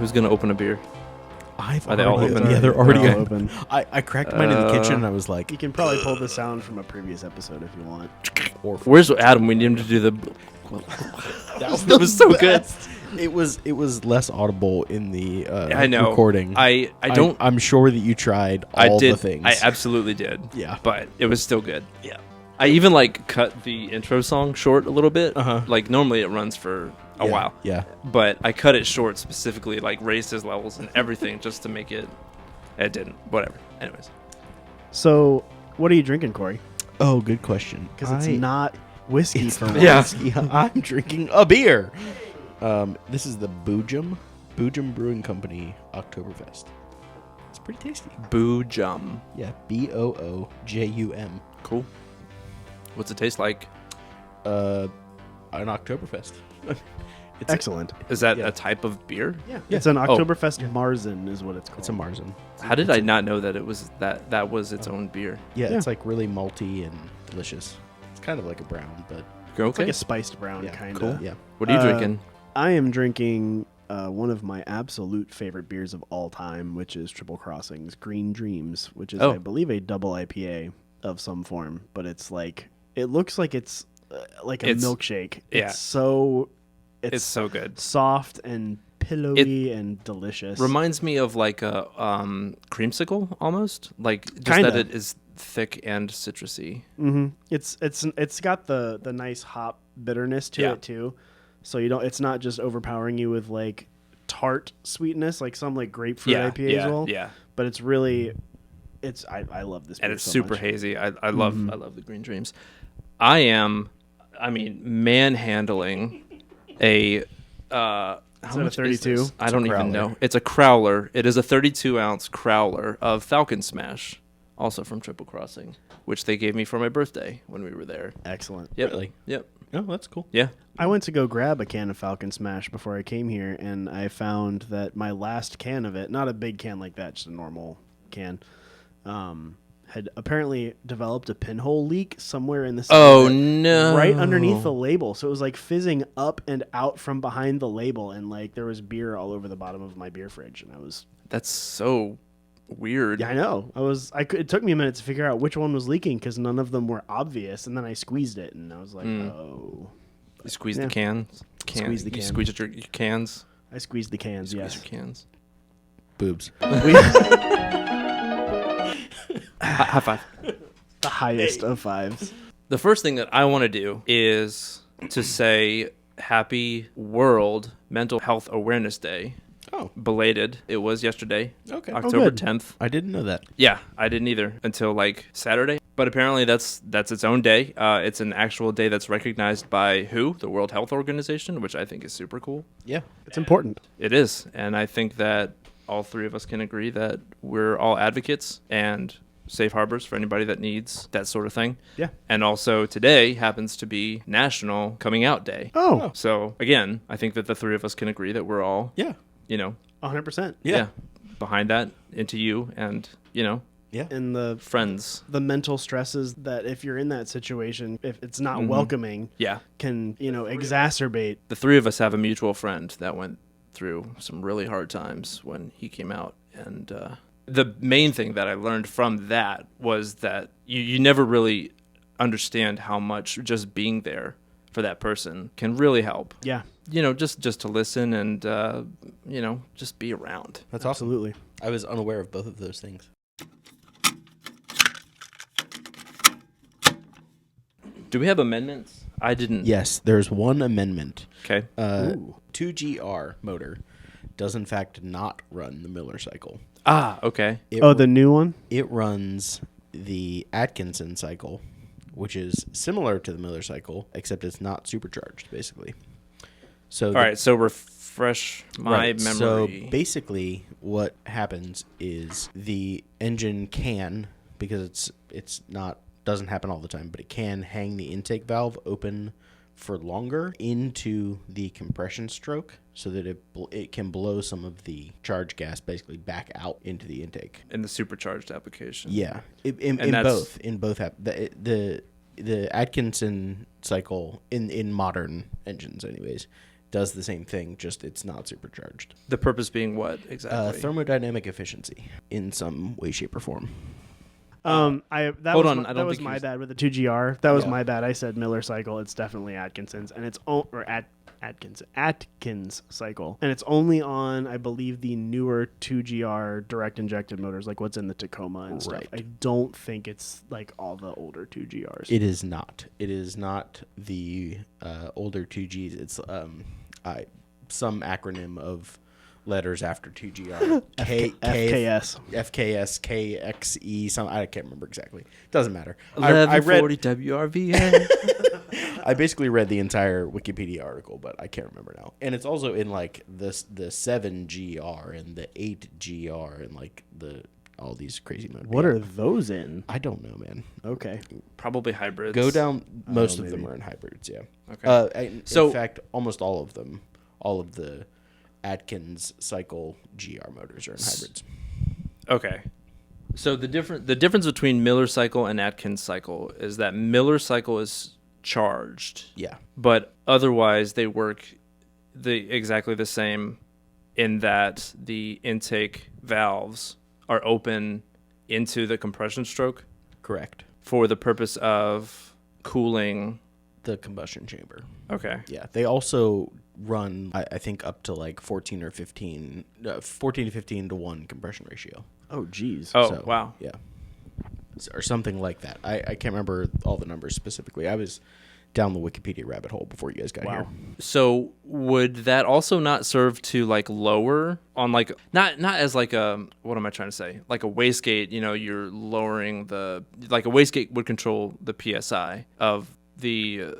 Who's gonna open a beer? Are they all open? Yeah, they're already They're all open. open. I cracked mine in the kitchen, and I was like, You can probably pull the sound from a previous episode if you want. Where's Adam? We need him to do the. that was so good. It was less audible in the I know. recording. I don't. I'm sure that you tried I all did. the things. I absolutely did. Yeah. But it was still good. Yeah. I even cut the intro song short a little bit. Uh-huh. Like normally it runs for a while. Yeah. But I cut it short specifically, raised his levels and everything just to make it. It didn't. Whatever. Anyways. So, what are you drinking, Corey? Oh, good question. Because it's not whiskey for once. Yeah. I'm drinking a beer. This is the Boojum Brewing Company Oktoberfest. It's pretty tasty. Boojum. Yeah, Boojum. Cool. What's it taste like? An Oktoberfest. Excellent. Is that yeah. a type of beer? Yeah. It's an Oktoberfest Marzen is what it's called. It's a Marzen. How did I not know that it was that was its own beer? Yeah, Yeah. it's really malty and delicious. It's kind of like a brown, but Okay. It's like a spiced brown yeah, kind of. cool. Yeah. What are you drinking? I am drinking one of my absolute favorite beers of all time, which is Triple Crossing's Green Dreams, which is, I believe, a double IPA of some form. But it's it looks like it's like a milkshake. Yeah. It's so good. Soft and pillowy and delicious. Reminds me of a creamsicle almost, just Kinda. that it is thick and citrusy. Mm-hmm. It's got the nice hop bitterness to it too, so it's not just overpowering you with tart sweetness like some grapefruit IPA as well. Yeah, But it's really I love this beer and it's so super much. hazy. I love the Green Dreams. Manhandling a how Is it a much 32? is this? I don't even know. It's a crowler. It is a 32-ounce crowler of Falcon Smash, also from Triple Crossing, which they gave me for my birthday when we were there. Excellent. Yep. Really? Yep. Oh, that's cool. Yeah. I went to go grab a can of Falcon Smash before I came here, and I found that my last can of it, not a big can like that, just a normal can, had apparently developed a pinhole leak somewhere in the center. Oh, no. Right underneath the label. So it was fizzing up and out from behind the label, and there was beer all over the bottom of my beer fridge, and I was... That's so weird. Yeah, I know. It took me a minute to figure out which one was leaking because none of them were obvious, and then I squeezed it, and I was like, oh. You squeeze the cans. Squeeze the You can. squeeze your cans. I squeezed the cans, Squeeze yes. your cans. Boobs. High five. The highest of fives. The first thing that I want to do is to say Happy World Mental Health Awareness Day. Oh. Belated. It was yesterday. Okay. October good. 10th. I didn't know that. Yeah, I didn't either until Saturday. But apparently that's its own day. It's an actual day that's recognized by WHO, the World Health Organization, which I think is super cool. Yeah. It's important. It is. And I think that all three of us can agree that we're all advocates and safe harbors for anybody that needs that sort of thing. Yeah. And also today happens to be National Coming Out Day. Oh, So again, I think that the three of us can agree that we're all, Yeah. 100%. behind that, into you and, Yeah. And the friends. mental stresses that if you're in that situation, if it's not Mm-hmm. welcoming, Yeah. can, exacerbate. The three of us have a mutual friend that went through some really hard times when he came out. And the main thing that I learned from that was that you never really understand how much just being there for that person can really help. Yeah, Just to listen and, just be around. That's awesome. absolutely. I was unaware of both of those things. Do we have amendments? I didn't. Yes, there's one amendment. Okay. 2GR motor does in fact not run the Miller cycle. Okay. The new one? It runs the Atkinson cycle, which is similar to the Miller cycle, except it's not supercharged, basically. So All right, so refresh my memory. So basically what happens is the engine can, because it's not doesn't happen all the time, but it can hang the intake valve open for longer into the compression stroke so that it can blow some of the charge gas basically back out into the intake. In the supercharged application. Yeah, in both the Atkinson cycle in modern engines anyways does the same thing, just it's not supercharged. The purpose being what exactly? Thermodynamic efficiency in some way, shape, or form. Hold on, I don't that was think my he was- bad with the 2GR. That was Yeah. my bad. I said Miller cycle. It's definitely Atkinson's, and it's Atkins cycle, and it's only on, I believe, the newer 2GR direct injected motors, like what's in the Tacoma and stuff. Right. I don't think it's like all the older 2GRs. It is not. It is not the older 2Gs. It's some acronym of letters after 2GR. FKS. FKS, KXE, some I can't remember exactly. Doesn't matter. I read 1140 WRVA. I basically read the entire Wikipedia article, but I can't remember now. And it's also in like the 7GR and the 8GR and like all these crazy modes. What are those in? I don't know, man. Okay. Probably hybrids. Go down. Most of maybe. them are in hybrids. Yeah. Okay. In fact, almost all of them, all of the Atkins cycle GR motors are in hybrids. Okay. So the difference between Miller cycle and Atkins cycle is that Miller cycle is charged. Yeah. But otherwise they work exactly the same in that the intake valves are open into the compression stroke Correct. for the purpose of cooling. The combustion chamber. Okay. Yeah. They also run, I think, up to like 14 to 15 to 1 compression ratio. Oh, geez. Oh, So, wow. Yeah. Or something like that. I can't remember all the numbers specifically. I was down the Wikipedia rabbit hole before you guys got here. So would that also not serve to like lower on like not as like a, what am I trying to say? Like a wastegate, you're lowering like a wastegate would control the PSI of the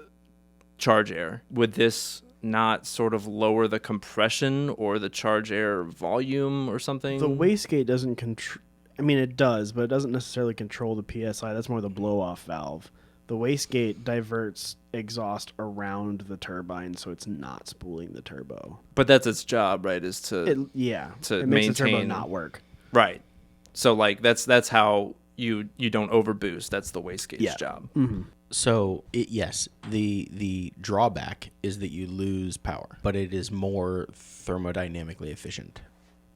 charge air. Would this not sort of lower the compression or the charge air volume or something? The wastegate doesn't control. I mean, it does, but it doesn't necessarily control the PSI. That's more the blow-off valve. The wastegate diverts exhaust around the turbine, so it's not spooling the turbo. But that's its job, right? Is to It makes the turbo maintain- not work. right. So like that's how you don't overboost. That's the wastegate's job. Mm-hmm. So yes, the drawback is that you lose power, but it is more thermodynamically efficient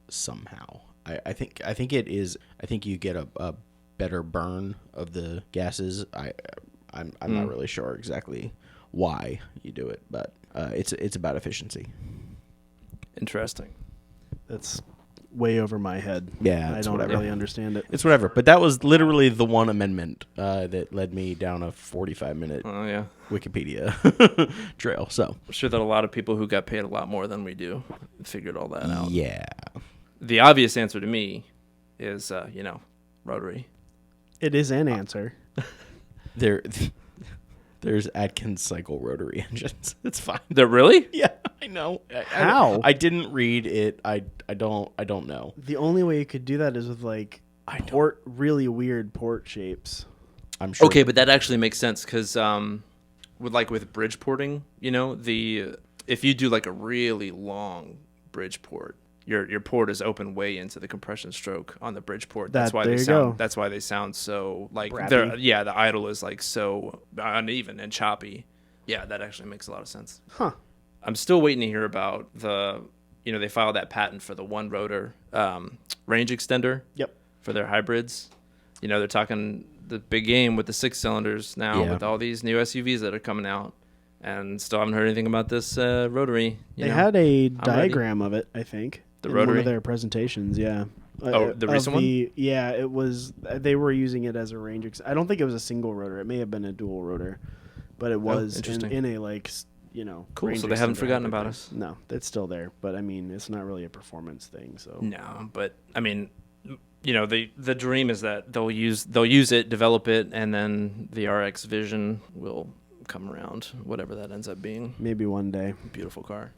somehow. I think it is. I think you get a better burn of the gases. I'm not really sure exactly why you do it, but it's about efficiency. Interesting. That's way over my head. Yeah, I it's don't whatever. really understand it. It's whatever. But that was literally the one amendment that led me down a 45-minute Oh yeah. Wikipedia trail. So I'm sure that a lot of people who got paid a lot more than we do figured all that out. yeah, The obvious answer to me is rotary. It is an answer. there's Atkins cycle rotary engines. It's fine. They're really? Yeah, I know. How? I didn't read it. I don't know. The only way you could do that is with like really weird port shapes. I'm sure. Okay, but that actually makes sense because with bridge porting, if you do like a really long bridge port, your port is open way into the compression stroke on the bridge port. That's why they sound so like Brappy. the idle is like so uneven and choppy. Yeah, that actually makes a lot of sense. Huh. I'm still waiting to hear about they filed that patent for the one rotor range extender. Yep. For their hybrids. They're talking the big game with the 6 cylinders now with all these new SUVs that are coming out, and still haven't heard anything about this rotary. They had a diagram of it, I think. The in rotary? one of their presentations, yeah. The recent one? Yeah, it was. They were using it as a range. I don't think it was a single rotor. It may have been a dual rotor, but it was interesting. in a Cool. range So they haven't extender forgotten hybrid about thing. us. No, it's still there, but I mean, it's not really a performance thing. So No, but I mean, the dream is that they'll use it, develop it, and then the RX Vision will come around, whatever that ends up being. maybe one day. Beautiful car.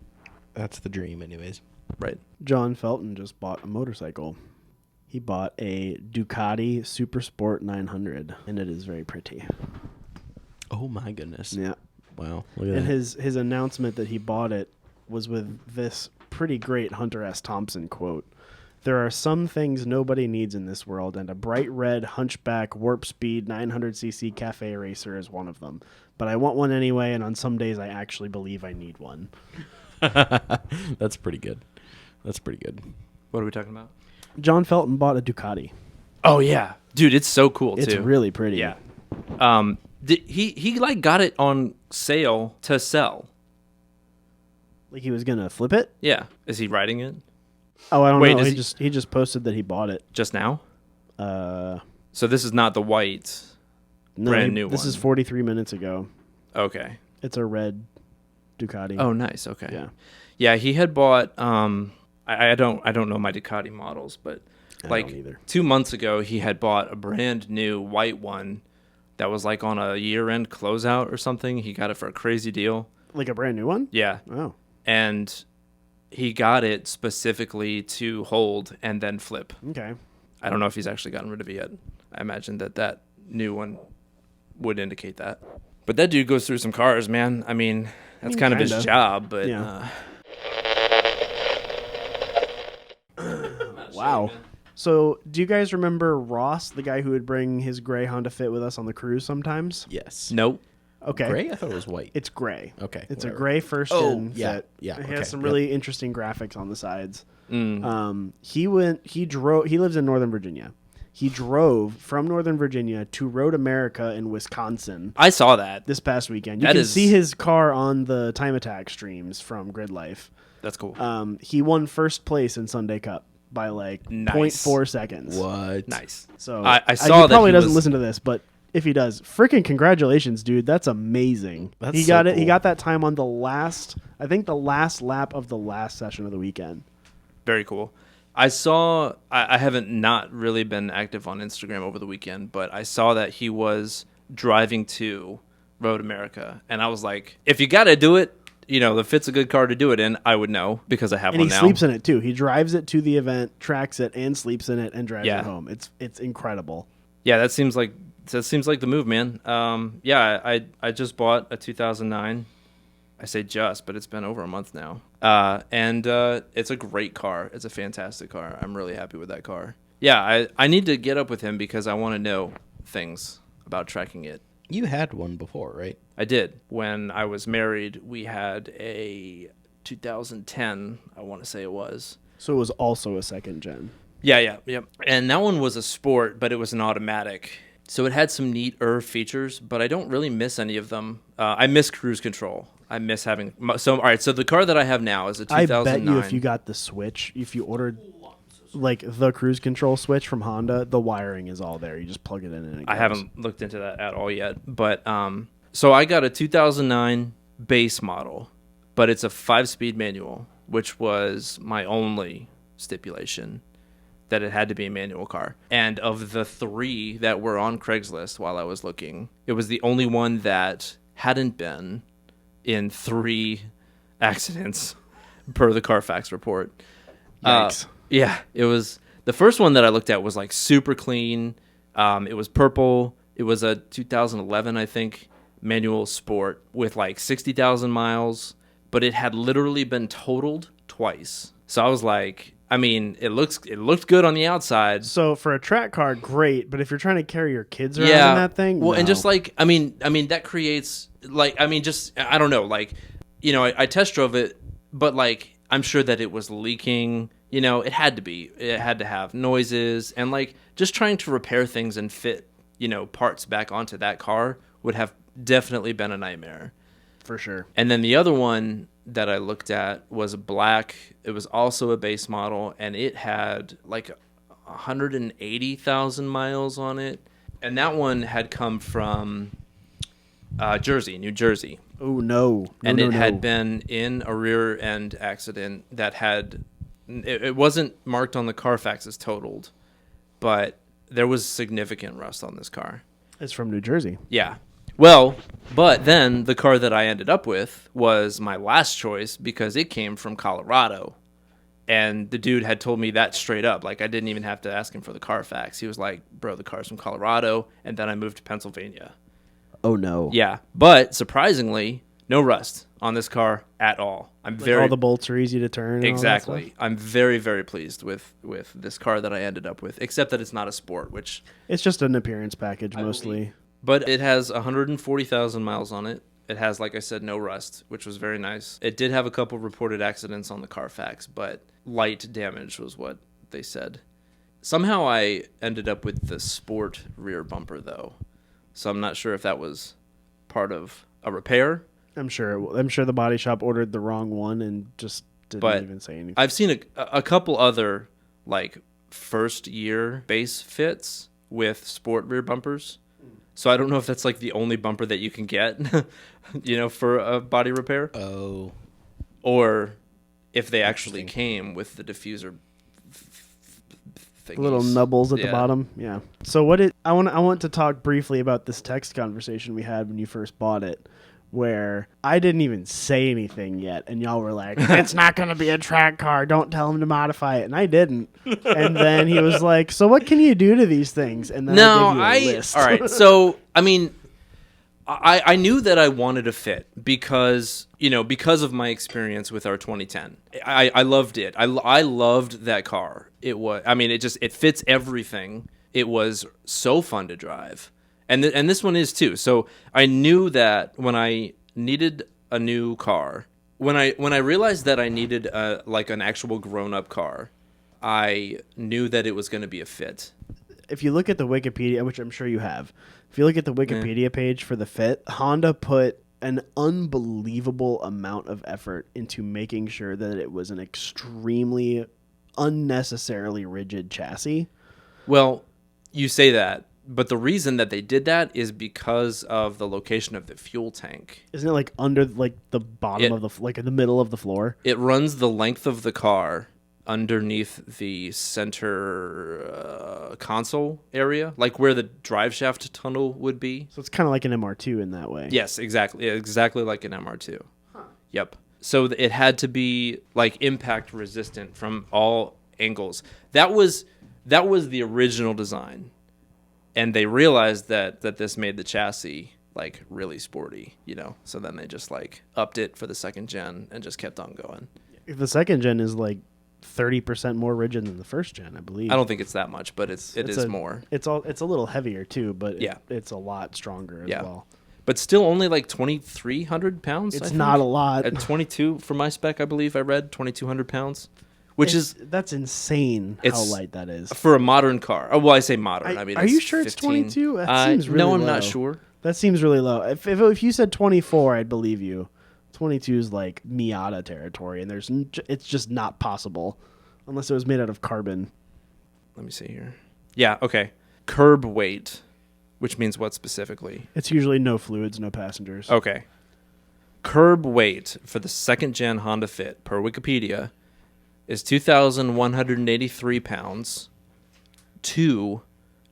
That's the dream, anyways. Right. John Felton just bought a motorcycle. He bought a Ducati Super Sport 900, and it is very pretty. Oh my goodness. Yeah. Wow. Look at And that. his announcement that he bought it was with this pretty great Hunter S. Thompson quote. There are some things nobody needs in this world, and a bright red hunchback warp speed 900cc cafe racer is one of them. But I want one anyway, and on some days I actually believe I need one. That's pretty good. What are we talking about? John Felton bought a Ducati. Oh yeah, dude, it's so cool It's too. really pretty. Yeah. He like got it on sale to sell. Like he was gonna flip it. Yeah. Is he riding it Oh, I don't Wait, know. is He just posted that he bought it. just now? No, So this is not the white. Brand new This one. is 43 minutes ago. Okay. It's a red Ducati. Oh, nice. Okay. Yeah. Yeah, he had bought. I don't know my Ducati models, but I like don't either. 2 months ago, he had bought a brand new white one that was like on a year-end closeout or something. He got it for a crazy deal. Like a brand new one? Yeah, Oh. and he got it specifically to hold and then flip. Okay. I don't know if he's actually gotten rid of it yet. I imagine that new one would indicate that. But that dude goes through some cars, man. I mean, that's kind of his kinda. job, but Yeah. Wow. So, do you guys remember Ross, the guy who would bring his gray Honda Fit with us on the cruise sometimes? Yes. Nope. Okay. Gray? I thought it was white. It's gray. Okay, It's whatever. a gray first Oh, gen yeah, Fit. yeah, It okay, has some yep. really interesting graphics on the sides. Mm. He lives in Northern Virginia. He drove from Northern Virginia to Road America in Wisconsin I saw that. this past weekend. You That can is- see his car on the Time Attack streams from Grid Life. That's cool. He won first place in Sunday Cup by like Nice. 0.4 seconds. What? Nice. So I saw he that probably he doesn't was- listen to this, but if he does, freaking congratulations, dude! That's amazing. That's he so got it. He cool. got that time on the last lap of the last session of the weekend. Very cool. I saw. I haven't not really been active on Instagram over the weekend, but I saw that he was driving to Road America, and I was like, if you got to do it, if it's a good car to do it in, I would know because I have And one he now. sleeps in it too. He drives it to the event, tracks it, and sleeps in it, and drives Yeah. it home. It's incredible. Yeah, that seems like the move, man. Yeah, I just bought a 2009. I say just, but it's been over a month now. And it's a great car. It's a fantastic car. I'm really happy with that car. Yeah, I need to get up with him because I want to know things about tracking it. You had one before, right? I did. When I was married, we had a 2010, I want to say it was. So it was also a second gen. Yeah. And that one was a sport, but it was an automatic. So it had some neater features, but I don't really miss any of them. I miss cruise control. I miss having... So, all right, so the car that I have now is a 2009. I bet you if you got the Switch, if you ordered like the cruise control switch from Honda, the wiring is all there. You just plug it in and it goes. I haven't looked into that at all yet. But so I got a 2009 base model, but it's a 5-speed manual, which was my only stipulation, that it had to be a manual car. And of the 3 that were on Craigslist while I was looking, it was the only one that hadn't been in 3 accidents per the Carfax report. Yikes. Yeah, it was the first one that I looked at was like super clean. It was purple. It was a 2011, I think, manual sport with like 60,000 miles, but it had literally been totaled twice. So I was like, I mean, it looked good on the outside. So for a track car, great, but if you're trying to carry your kids around Yeah. in that thing, Well, and no. just like, I mean, that creates like, I mean, just, I don't know, like, I test drove it, but like, I'm sure that it was leaking. It had to have noises, and like just trying to repair things and fit, parts back onto that car would have definitely been a nightmare. for sure. And then the other one that I looked at was black. It was also a base model, and it had like 180,000 miles on it. And that one had come from New Jersey. Oh no. And No, it no. had been in a rear end accident that had, it wasn't marked on the Carfax as totaled, but there was significant rust on this car. It's from New Jersey. Yeah. Well, but then the car that I ended up with was my last choice because it came from Colorado. And the dude had told me that straight up. Like, I didn't even have to ask him for the Carfax. He was like, bro, the car's from Colorado. And then I moved to Pennsylvania. Oh no. Yeah. But surprisingly, no rust on this car at all. I'm Like very... all the bolts are easy to turn. and all that Exactly. stuff? I'm very, very pleased with this car that I ended up with, except that it's not a sport, which... It's just an appearance package mostly. But it has 140,000 miles on it. It has, like I said, no rust, which was very nice. It did have a couple reported accidents on the Carfax, but light damage was what they said. Somehow I ended up with the sport rear bumper, though. So I'm not sure if that was part of a repair. I'm sure the body shop ordered the wrong one and just didn't even say anything. I've seen a couple other like first year base fits with sport rear bumpers. So I don't know if that's like the only bumper that you can get, for a body repair. Oh. Or if they actually came with the diffuser thingies. Little nubbles at the bottom. Yeah. So I want to talk briefly about this text conversation we had when you first bought it, where I didn't even say anything yet, and y'all were like, it's not going to be a track car. Don't tell him to modify it. And I didn't. And then he was like, so what can you do to these things? And then I gave you a list. All right. So, I mean, I knew that I wanted a fit because of my experience with our 2010. I loved it. I loved that car. It fits everything. It was so fun to drive. And this one is too. So I knew that when I needed a new car, when I realized that I needed like an actual grown-up car, I knew that it was going to be a fit. If you look at the Wikipedia, which I'm sure you have, if you look at the Wikipedia page for the Fit, Honda put an unbelievable amount of effort into making sure that it was an extremely unnecessarily rigid chassis. Well, you say that, but the reason that they did that is because of the location of the fuel tank. Isn't it like under like the bottom of the like in the middle of the floor? It runs the length of the car underneath the center console area, like where the drive shaft tunnel would be. So it's kind of like an MR2 in that way. Yes, exactly like an MR2. Huh. Yep. So it had to be like impact resistant from all angles. That was the original design, and they realized that this made the chassis like really sporty, So then they just like upped it for the second gen and just kept on going. If the second gen is like 30% more rigid than the first gen, I believe. I don't think it's that much, but it is more. It's a little heavier too, but it's a lot stronger as well. But still only like 2,300 pounds. It's not a lot. At 22 for my spec, I believe I read 2,200 pounds, that's insane. How light that is for a modern car. Oh, well, I say modern. Are you sure 15. It's 22? That seems really low. No, I'm not sure. That seems really low. If you said 24, I'd believe you. 22 is like Miata territory, and it's just not possible unless it was made out of carbon. Let me see here. Yeah, okay. Curb weight, which means what specifically? It's usually no fluids, no passengers. Okay. Curb weight for the second gen Honda Fit per Wikipedia is 2,183 pounds to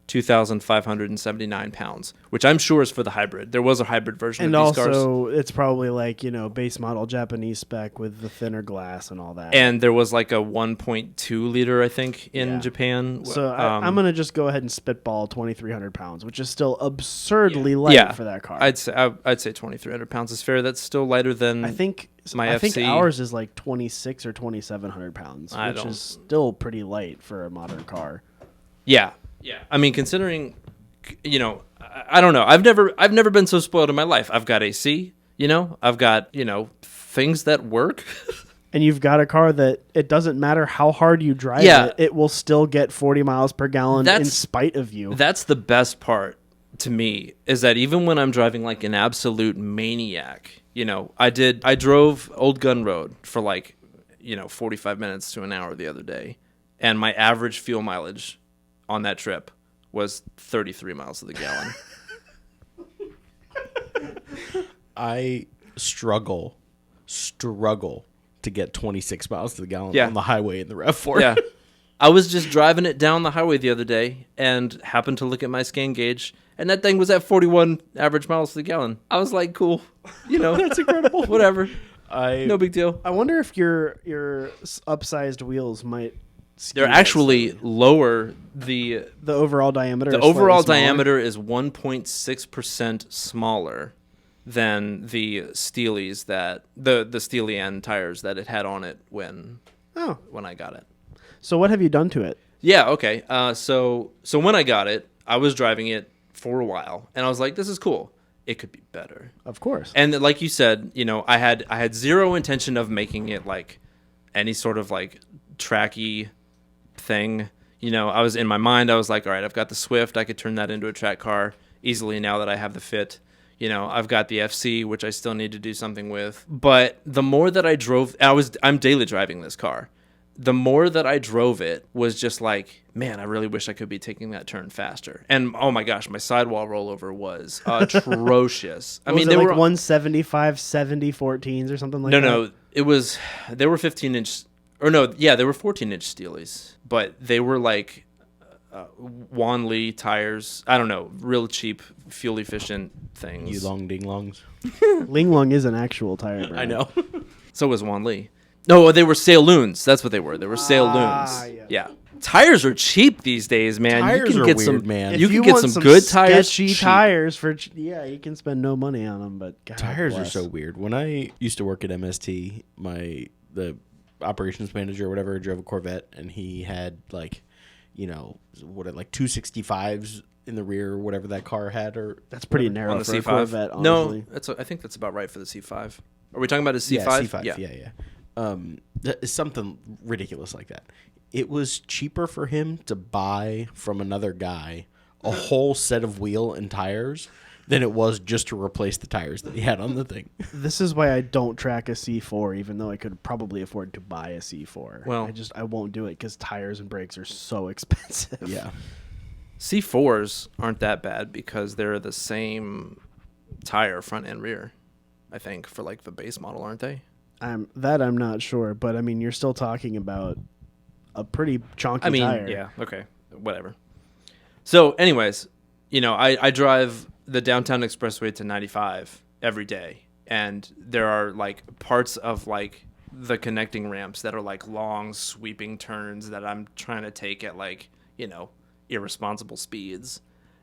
2,579 pounds, which I'm sure is for the hybrid. There was a hybrid version of these cars. And also, it's probably like, base model Japanese spec with the thinner glass and all that. And there was like a 1.2 liter, I think, in Japan. So I'm going to just go ahead and spitball 2,300 pounds, which is still absurdly light for that car. I'd say 2,300 pounds is fair. That's still lighter than I think ours is like 2,600 or 2,700 pounds, which is still pretty light for a modern car. Yeah. Yeah, I mean, considering, I don't know. I've never been so spoiled in my life. I've got AC, I've got, things that work. And you've got a car that it doesn't matter how hard you drive it, it will still get 40 miles per gallon in spite of you. That's the best part to me, is that even when I'm driving like an absolute maniac, I drove Old Gun Road for like, 45 minutes to an hour the other day, and my average fuel mileage on that trip was 33 miles to the gallon. I struggle to get 26 miles to the gallon on the highway in the RAV4. Yeah. I was just driving it down the highway the other day and happened to look at my scan gauge, and that thing was at 41 average miles to the gallon. I was like, cool. That's incredible. Whatever. No big deal. I wonder if your upsized wheels might... They're actually lower. The overall diameter. The overall diameter is 1.6% smaller than the Steely's the Steely N tires that it had on it when I got it. So what have you done to it? Yeah. Okay. So when I got it, I was driving it for a while, and I was like, "This is cool." it could be better. Of course. And like you said, you know, I had zero intention of making it like any sort of like tracky thing. You know, I was in my mind, I was like, all right, I've got the Swift, I could turn that into a track car easily now that I have the Fit. You know, I've got the FC, which I still need to do something with. But the more that I drove, I'm daily driving this car. The more that I drove it was just like, man, I really wish I could be taking that turn faster. And oh my gosh, my sidewall rollover was atrocious. I mean, they were were like 175, 70, 14s or something like that. No, they were 15-inch, or no, yeah, they were 14-inch Steelies, but they were like Wan Lee tires. I don't know, real cheap, fuel efficient things. You long ding longs. Ling Long is an actual tire brand. I know. So was Wan Lee. No, they were Saloons. That's what they were. They were Saloons. Yeah. Tires are cheap these days, man. Tires you can are get weird, some, man. You If can get want some good tires. sketchy cheap. tires for you can spend no money on them. But God Tires bless. are so weird. When I used to work at MST, the operations manager or whatever drove a Corvette, and he had like, you know, like 265s in the rear or whatever that car had. Or That's pretty On narrow the for a C5. Corvette. Honestly. No, I think that's about right for the C5. Are we talking about a C5? Yeah, C5. Yeah. Something ridiculous like that. It was cheaper for him to buy from another guy a whole set of wheel and tires than it was just to replace the tires that he had on the thing. This is why I don't track a C4, even though I could probably afford to buy a C4. Well, I won't do it because tires and brakes are so expensive. Yeah. C4s aren't that bad because they're the same tire front and rear, I think, for like the base model, aren't they? I'm not sure, but I mean, you're still talking about a pretty chunky I mean, tire. yeah, okay, whatever. So, anyways, you know, I drive the downtown expressway to 95 every day, and there are like parts of like the connecting ramps that are like long sweeping turns that I'm trying to take at like, you know, irresponsible speeds,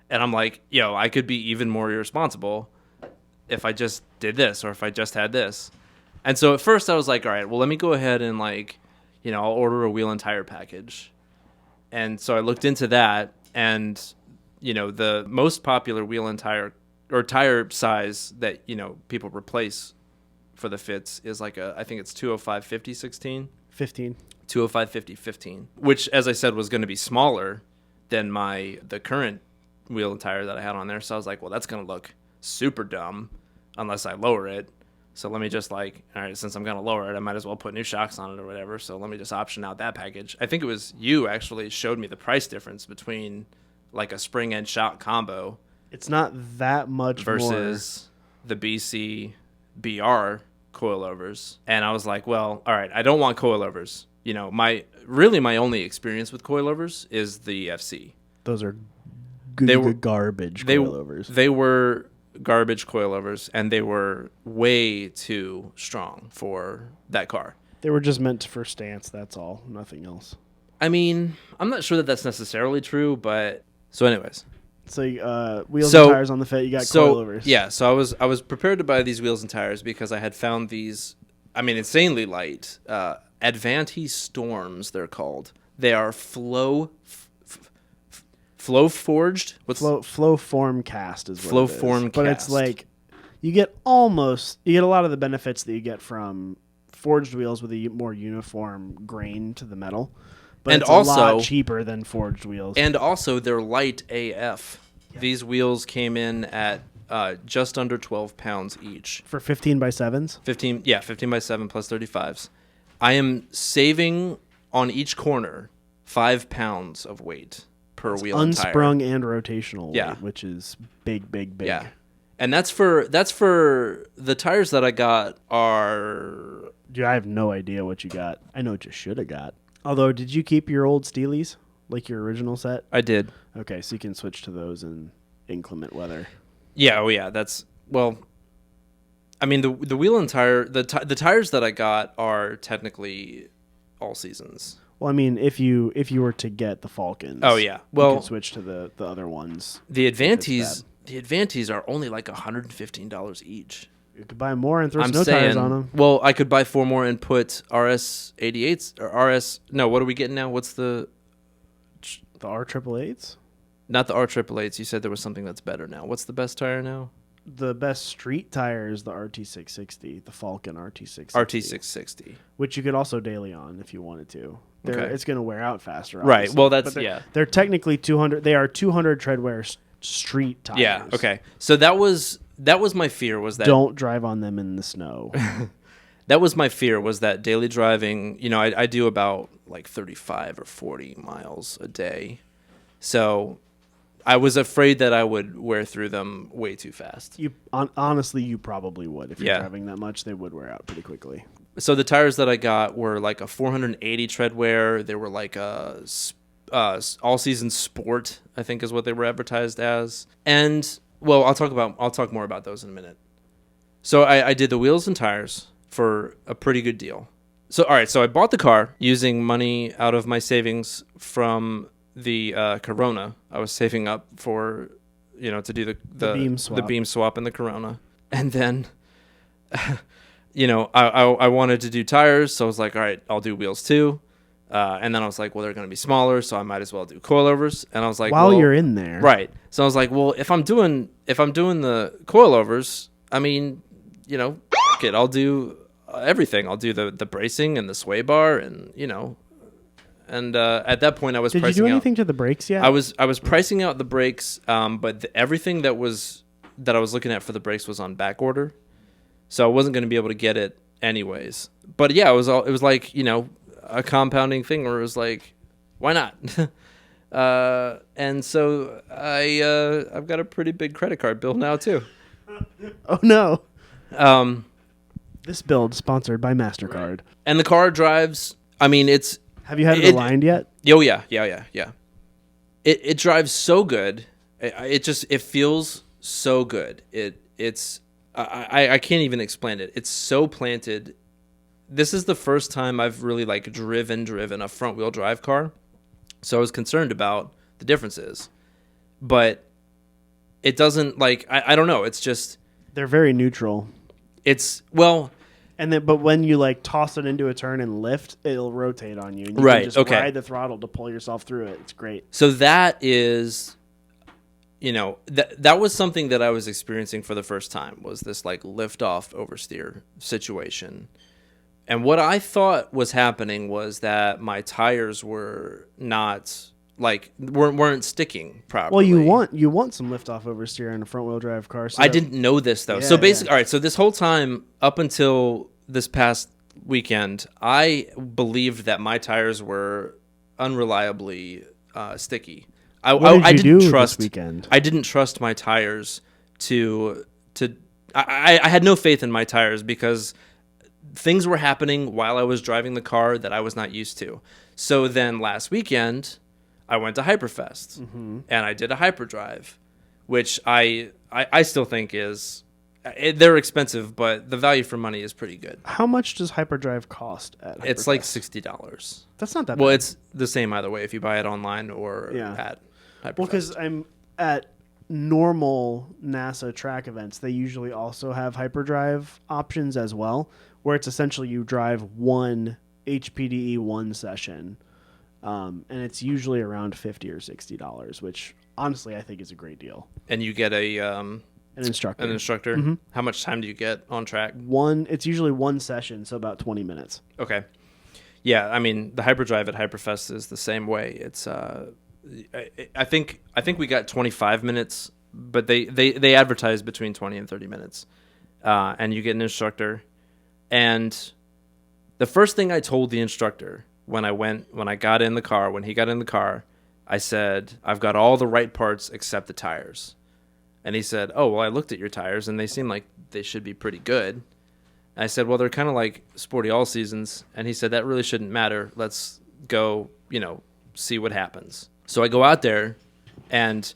and I'm like, yo, I could be even more irresponsible if I just did this or if I just had this. And so at first I was like, all right, well, let me go ahead and like, you know, I'll order a wheel and tire package. And so I looked into that, and, you know, the most popular wheel and tire or tire size that, you know, people replace for the Fits is like I think it's 205 50 16. 15. 205 50 15, which, as I said, was going to be smaller than the current wheel and tire that I had on there. So I was like, well, that's going to look super dumb unless I lower it. So let me just like, all right, since I'm going to lower it, I might as well put new shocks on it or whatever. So let me just option out that package. I think it was you actually showed me the price difference between like a spring and shock combo. It's not that much versus the BC BR coilovers. And I was like, well, all right, I don't want coilovers. You know, my only experience with coilovers is the FC. Those are garbage coilovers. They were garbage coilovers, and they were way too strong for that car. They were just meant for stance, that's all. Nothing else. I mean, I'm not sure that that's necessarily true, but so anyways. So wheels and tires on the Fit, you got coilovers. Yeah, so I was prepared to buy these wheels and tires because I had found these, I mean, insanely light Advanti Storms, they're called. They are flow forged. What's flow form cast is what flow it is. form but cast. It's like you get a lot of the benefits that you get from forged wheels with a more uniform grain to the metal. But and it's also, a lot cheaper than forged wheels. And also they're light AF. Yeah. These wheels came in at just under 12 pounds each. For 15 by 7s? 15 by 7 plus 35s. I am saving on each corner 5 pounds of weight per wheel and tire. Unsprung and rotational weight, which is big. Yeah. And that's for the tires that I got are... Dude, I have no idea what you got. I know what you should have got. Although, did you keep your old Steelies, like your original set? I did. Okay, so you can switch to those in inclement weather. Yeah, that's... Well, I mean, the wheel and tire... The tires that I got are technically all seasons. Well, I mean, if you were to get the Falcons... Oh, yeah. Well, you can switch to the other ones. The Advantis are only like $115 each. You could buy more and throw snow tires on them. Well, I could buy 4 more and put RS 88s or RS. No, what are we getting now? What's the R888s? Not the R888s. You said there was something that's better now. What's the best tire now? the best street tire is the RT660, the Falcon RT660. RT660. Which you could also daily on if you wanted to. Okay. It's going to wear out faster. Right. Obviously. Well, that's, They're technically 200. They are 200 treadwear street tires. Yeah. Okay. So that was my fear, was that don't drive on them in the snow. That was my fear, was that daily driving, I do about like 35 or 40 miles a day. So I was afraid that I would wear through them way too fast. Honestly, you probably would. If you're Yeah. driving that much, they would wear out pretty quickly. So the tires that I got were like a 480 treadwear. They were like a all-season sport, I think is what they were advertised as. And, well, I'll talk more about those in a minute. So I did the wheels and tires for a pretty good deal. So, all right, so I bought the car using money out of my savings from the Corona. I was saving up for, to do the beam swap in the Corona. And then, I wanted to do tires, so I was like, all right, I'll do wheels too. And then I was like, well, they're going to be smaller, so I might as well do coilovers. And I was like, while you're in there, right? So I was like, well, if I'm doing the coilovers, I mean, fuck it, I'll do everything. I'll do the bracing and the sway bar, and And at that point, I was. Did you do anything to the brakes yet? I was pricing out the brakes, but everything that I was looking at for the brakes was on back order, so I wasn't going to be able to get it anyways. But yeah, it was like a compounding thing where it was like, why not? And so I've got a pretty big credit card bill now too. Oh no. This build sponsored by MasterCard. And the car drives. I mean, it's. Have you had it aligned yet? Oh yeah. It drives so good. It feels so good. I can't even explain it. It's so planted. This is the first time I've really like driven a front wheel drive car. So I was concerned about the differences, but it doesn't like, I don't know. It's just, they're very neutral. But when you like toss it into a turn and lift, it'll rotate on you. And you can just ride the throttle to pull yourself through it. It's great. So that is, that was something that I was experiencing for the first time, was this like lift off oversteer situation. And what I thought was happening was that my tires were not weren't sticking properly. Well, you want some lift off oversteer in a front wheel drive car. So I didn't know this though. So basically, all right. So this whole time up until this past weekend, I believed that my tires were unreliably sticky. I didn't trust. This weekend? I didn't trust my tires to. I had no faith in my tires because things were happening while I was driving the car that I was not used to. So then last weekend, I went to Hyperfest and I did a hyperdrive, which I still think is, they're expensive, but the value for money is pretty good. How much does hyperdrive cost at Hyperfest? It's like $60. That's not that bad. Well, it's the same either way if you buy it online or at Hyperfest. Well, because I'm at normal NASA track events, they usually also have hyperdrive options as well, where it's essentially you drive one HPDE one session, and it's usually around $50 or $60, which honestly I think is a great deal. And you get an instructor. Mm-hmm. How much time do you get on track? It's usually one session, so about 20 minutes. Okay. Yeah, I mean the hyperdrive at Hyperfest is the same way. It's I think we got 25 minutes, but they advertise between 20 and 30 minutes, and you get an instructor. And the first thing I told the instructor when he got in the car, I said, I've got all the right parts except the tires. And he said, oh, well, I looked at your tires and they seem like they should be pretty good. And I said, well, they're kind of like sporty all seasons. And he said, that really shouldn't matter. Let's go, see what happens. So I go out there and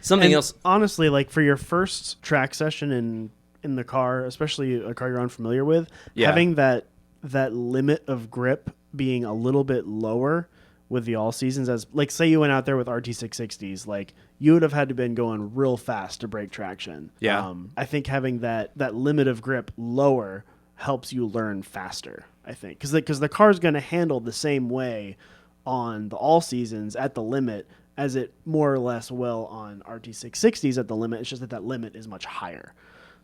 something else. Honestly, like for your first track session in the car, especially a car you're unfamiliar with, having that limit of grip being a little bit lower with the all seasons, as like say you went out there with RT660s, like you would have had to been going real fast to break traction. Yeah. I think having that limit of grip lower helps you learn faster, I think, because the car's going to handle the same way on the all seasons at the limit as it more or less will on RT660s at the limit. It's just that limit is much higher.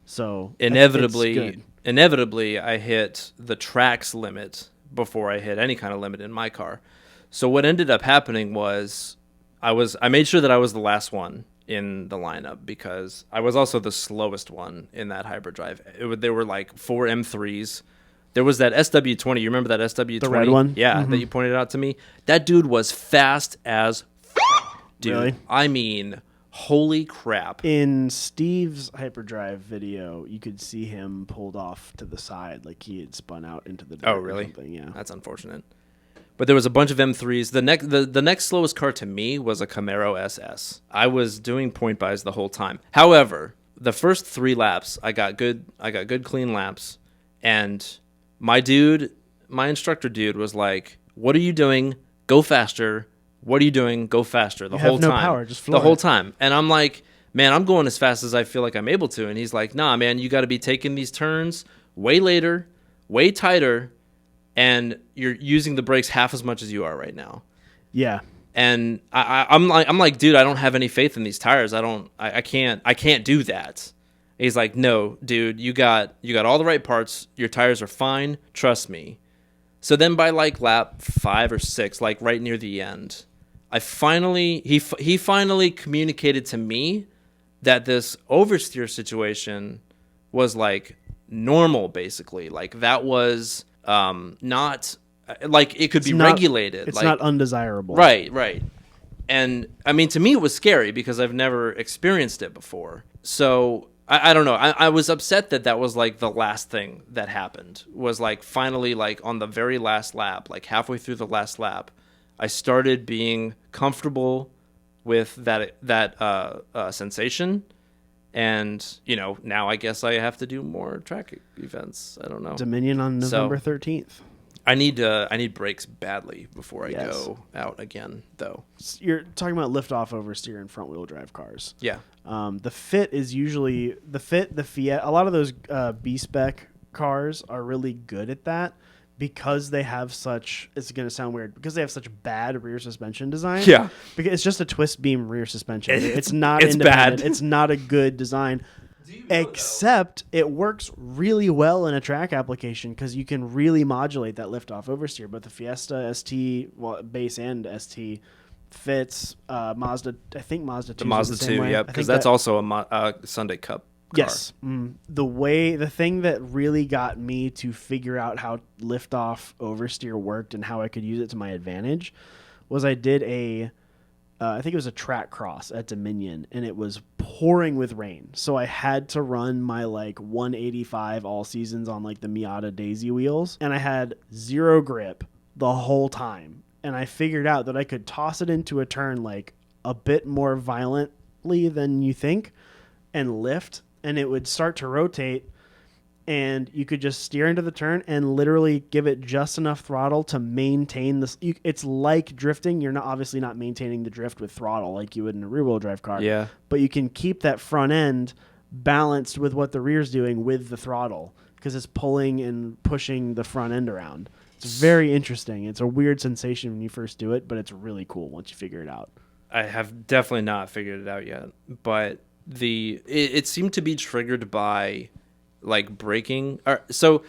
So inevitably, I hit the track's limit before I hit any kind of limit in my car. So what ended up happening was I made sure that I was the last one in the lineup because I was also the slowest one in that hyperdrive. There were like 4 M3s. There was that SW20. You remember that SW20? The red one? Yeah, that you pointed out to me. That dude was fast as dude. Really? I mean, holy crap. In Steve's hyperdrive video, you could see him pulled off to the side like he had spun out into the dirt. Oh, really? Or something. Yeah. That's unfortunate. But there was a bunch of M3s. The next slowest car to me was a Camaro SS. I was doing point bys the whole time. However, the first 3 laps, I got good clean laps, and my instructor dude was like, "What are you doing? Go faster. What are you doing? Go faster." The whole time. No power, just floor the whole it. time. And I'm like, "Man, I'm going as fast as I feel like I'm able to." And he's like, "Nah, man, you got to be taking these turns way later, way tighter, and you're using the brakes half as much as you are right now." Yeah. And I'm like, dude, I don't have any faith in these tires. I can't do that. And he's like, "No, dude, you got all the right parts. Your tires are fine. Trust me." So then by like lap 5 or 6, like right near the end, he finally communicated to me that this oversteer situation was like normal, basically. Like that was not like it could be regulated. It's like, not undesirable. Right. And I mean, to me, it was scary because I've never experienced it before. So I don't know. I was upset that was like the last thing that happened was like finally like on the very last lap, like halfway through the last lap, I started being comfortable with that sensation. And, now I guess I have to do more track events. I don't know. Dominion on November 13th. I need brakes badly before I go out again, though. You're talking about lift-off oversteer and front-wheel drive cars. Yeah. The fit is usually the Fiat. A lot of those B-spec cars are really good at that because they have such. It's going to sound weird because they have such bad rear suspension design. Yeah. Because it's just a twist beam rear suspension. It's not it's independent. bad. It's not a good design. Except it works really well in a track application because you can really modulate that lift-off oversteer. But the Fiesta ST, base and ST, fits Mazda. I think Mazda 2. The Mazda 2, yeah, because that's also a Sunday Cup car. Yes. The thing that really got me to figure out how lift-off oversteer worked and how I could use it to my advantage was I did I think it was a track cross at Dominion, and it was pouring with rain. So I had to run my like 185 all seasons on like the Miata Daisy wheels, and I had 0 grip the whole time. And I figured out that I could toss it into a turn like a bit more violently than you think and lift, and it would start to rotate. And you could just steer into the turn and literally give it just enough throttle to maintain this. It's like drifting. You're obviously not maintaining the drift with throttle like you would in a rear-wheel drive car. Yeah. But you can keep that front end balanced with what the rear's doing with the throttle because it's pulling and pushing the front end around. It's very interesting. It's a weird sensation when you first do it, but it's really cool once you figure it out. I have definitely not figured it out yet, but it seemed to be triggered by like braking. So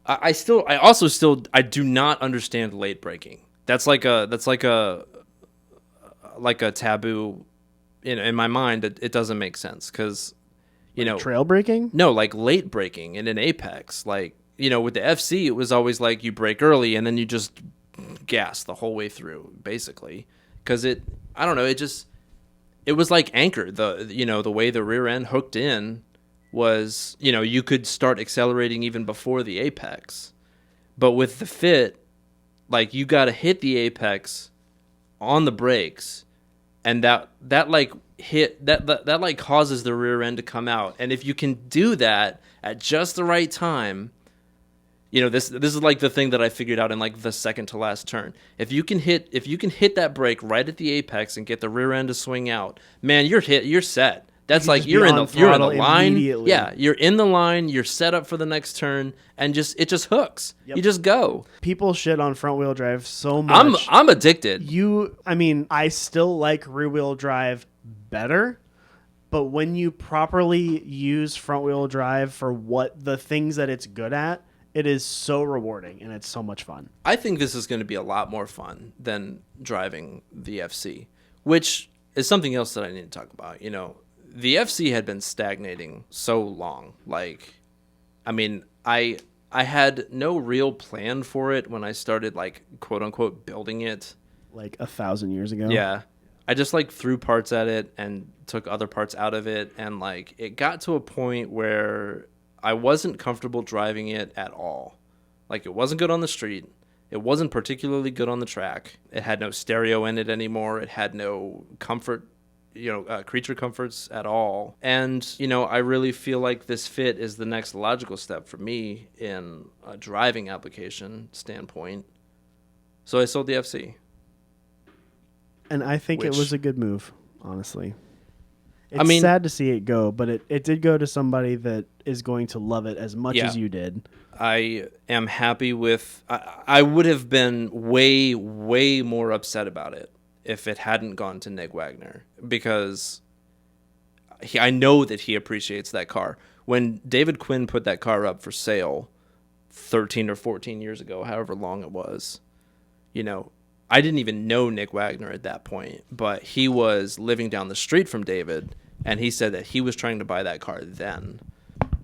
I do not understand late braking. That's like a taboo in my mind. It doesn't make sense because trail braking. No, like late braking in an Apex. Like with the FC, it was always like you brake early and then you just gas the whole way through, basically. Because it was like anchored. The way the rear end hooked in was, you could start accelerating even before the apex. But with the Fit, like you got to hit the apex on the brakes, and that causes the rear end to come out. And if you can do that at just the right time, this is like the thing that I figured out in like the second to last turn. If you can hit that brake right at the apex and get the rear end to swing out, man, you're set. That's You like just you're be in on the throttle line. immediately. Yeah, you're in the line. You're set up for the next turn, and it just hooks. Yep. You just go. People shit on front wheel drive so much. I'm addicted. I still like rear wheel drive better, but when you properly use front wheel drive for what the things that it's good at, it is so rewarding and it's so much fun. I think this is going to be a lot more fun than driving the FC, which is something else that I need to talk about. You know, the FC had been stagnating so long. Like, I mean, I had no real plan for it when I started, like, quote unquote building it. Like 1,000 years ago. Yeah. I just like threw parts at it and took other parts out of it. And like, it got to a point where I wasn't comfortable driving it at all. Like, it wasn't good on the street. It wasn't particularly good on the track. It had no stereo in it anymore. It had no comfort, creature comforts at all. And, I really feel like this Fit is the next logical step for me in a driving application standpoint. So I sold the FC. And I think it was a good move, honestly. It's I mean, sad to see it go, but it did go to somebody that is going to love it as much as you did. I am happy with... I would have been way, way more upset about it if it hadn't gone to Nick Wagner, because I know that he appreciates that car. When David Quinn put that car up for sale 13 or 14 years ago, however long it was, I didn't even know Nick Wagner at that point, but he was living down the street from David, and he said that he was trying to buy that car then.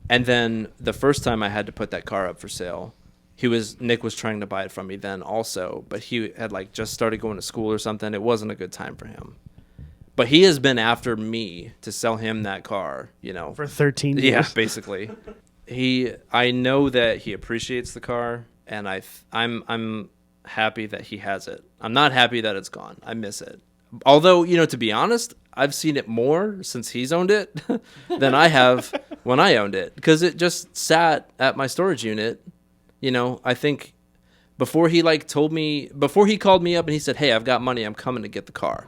And then the first time I had to put that car up for sale, Nick was trying to buy it from me then also, but he had like just started going to school or something. It wasn't a good time for him. But he has been after me to sell him that car, For 13 years. Yeah, basically. I know that he appreciates the car, and I'm happy that he has it. I'm not happy that it's gone. I miss it. Although, to be honest, I've seen it more since he's owned it than I have when I owned it, because it just sat at my storage unit. I think before he called me up and he said, "Hey, I've got money. I'm coming to get the car."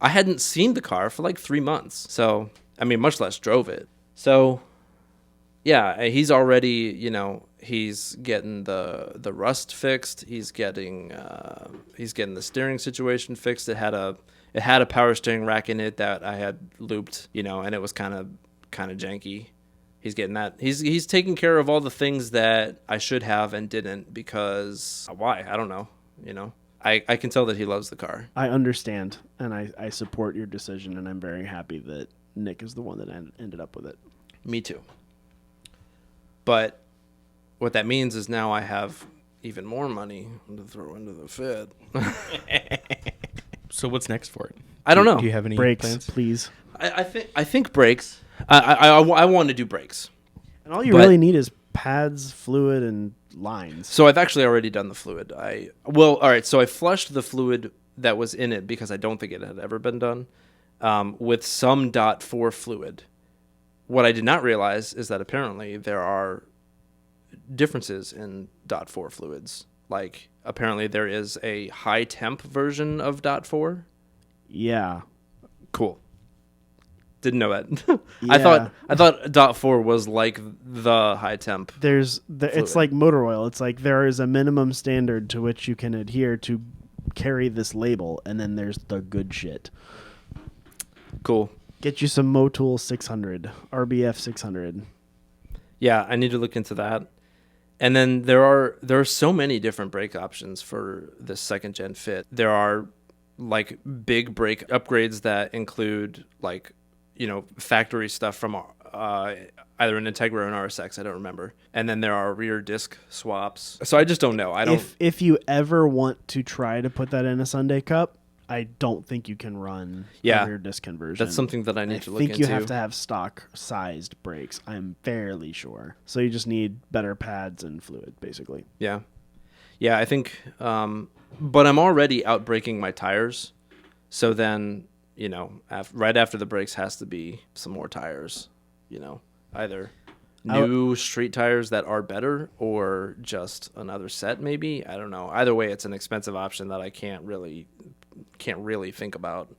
I hadn't seen the car for like 3 months. So, much less drove it. So, yeah, he's already, he's getting the rust fixed. He's getting the steering situation fixed. It had a power steering rack in it that I had looped, and it was kind of janky. He's getting that. He's taking care of all the things that I should have and didn't, because why? I don't know. I can tell that he loves the car. I understand, and I support your decision, and I'm very happy that Nick is the one that ended up with it. Me too. But what that means is now I have even more money to throw into the Fit. So what's next for it? I don't know. Do you have any Brakes, plans? please. I think brakes. I want to do brakes. And all you really need is pads, fluid, and lines. So I've actually already done the fluid. All right. So I flushed the fluid that was in it, because I don't think it had ever been done, with some .4 fluid. What I did not realize is that apparently there are differences in .4 fluids. Like, apparently there is a high temp version of .4. Yeah. Cool. Didn't know that. Yeah. I thought .4 was like the high temp. It's like motor oil. It's like there is a minimum standard to which you can adhere to carry this label, and then there's the good shit. Cool. Get you some Motul 600, RBF 600. Yeah, I need to look into that. And then there are so many different brake options for the second gen Fit. There are like big brake upgrades that include like, factory stuff from either an Integra or an RSX, I don't remember. And then there are rear disc swaps. So I just don't know. If you ever want to try to put that in a Sunday Cup, I don't think you can run a rear disc conversion. That's something that I need to look into. I think you have to have stock-sized brakes, I'm fairly sure. So you just need better pads and fluid, basically. Yeah. Yeah, I think... but I'm already out-braking my tires. So then, right after the brakes has to be some more tires. Either new street tires that are better or just another set maybe. I don't know. Either way, it's an expensive option that I can't really think about,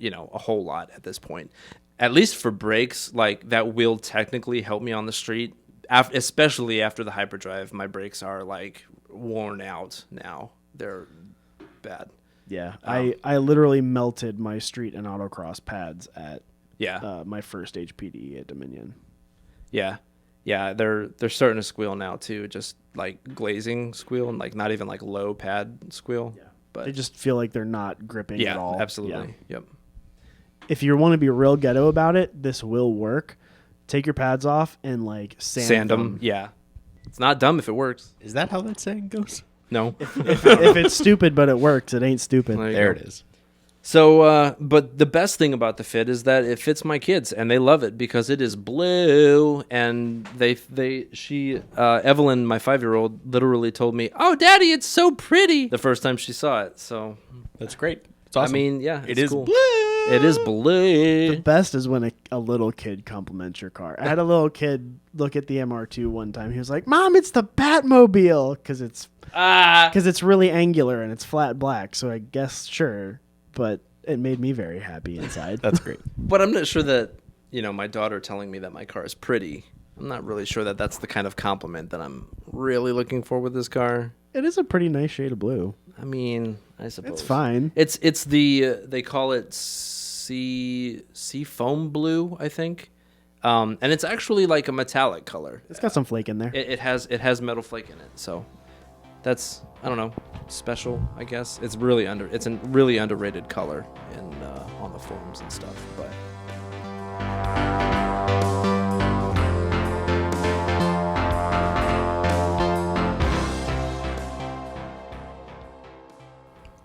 a whole lot at this point. at least for brakes, like that will technically help me on the street. Especially after the hyperdrive, my brakes are like worn out now. They're bad. Yeah, I literally melted my street and autocross pads at my first HPD at Dominion. Yeah. Yeah, they're starting to squeal now too, just like glazing squeal and like not even like low pad squeal. Yeah. But they just feel like they're not gripping at all. Absolutely. Yeah. Yep. If you want to be real ghetto about it, this will work. Take your pads off and like sand them. Yeah. It's not dumb if it works. Is that how that saying goes? No. If it's stupid but it works, it ain't stupid. There it is. So, but the best thing about the fit is that it fits my kids, and they love it because it is blue. And Evelyn, my 5-year-old, literally told me, "Oh, Daddy, it's so pretty," the first time she saw it. So that's great. It's awesome. I mean, yeah, it is cool. blue. It is blue. The best is when a little kid compliments your car. I had a little kid look at the MR2 one time. He was like, "Mom, it's the Batmobile," because it's really angular and it's flat black. So I guess sure. But it made me very happy inside. That's great. But I'm not sure that, my daughter telling me that my car is pretty, I'm not really sure that that's the kind of compliment that I'm really looking for with this car. It is a pretty nice shade of blue. I mean, I suppose. It's fine. It's the, they call it sea foam blue, I think. And it's actually like a metallic color. It's got some flake in there. It has metal flake in it, so that's, I don't know, special, I guess. It's a really underrated color on the forums and stuff. But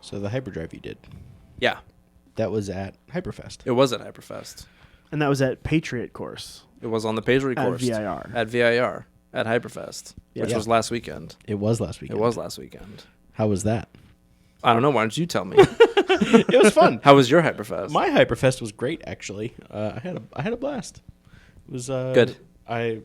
so the hyperdrive you did, yeah, that was at Hyperfest. it was at Hyperfest. And that was at Patriot Course. It was on the Patriot At course VIR. at VIR at Hyperfest, which was last weekend. It was last weekend. It was last weekend. How was that? I don't know. Why don't you tell me? It was fun. How was your Hyperfest? My Hyperfest was great, actually. I had a blast. It was good. I'm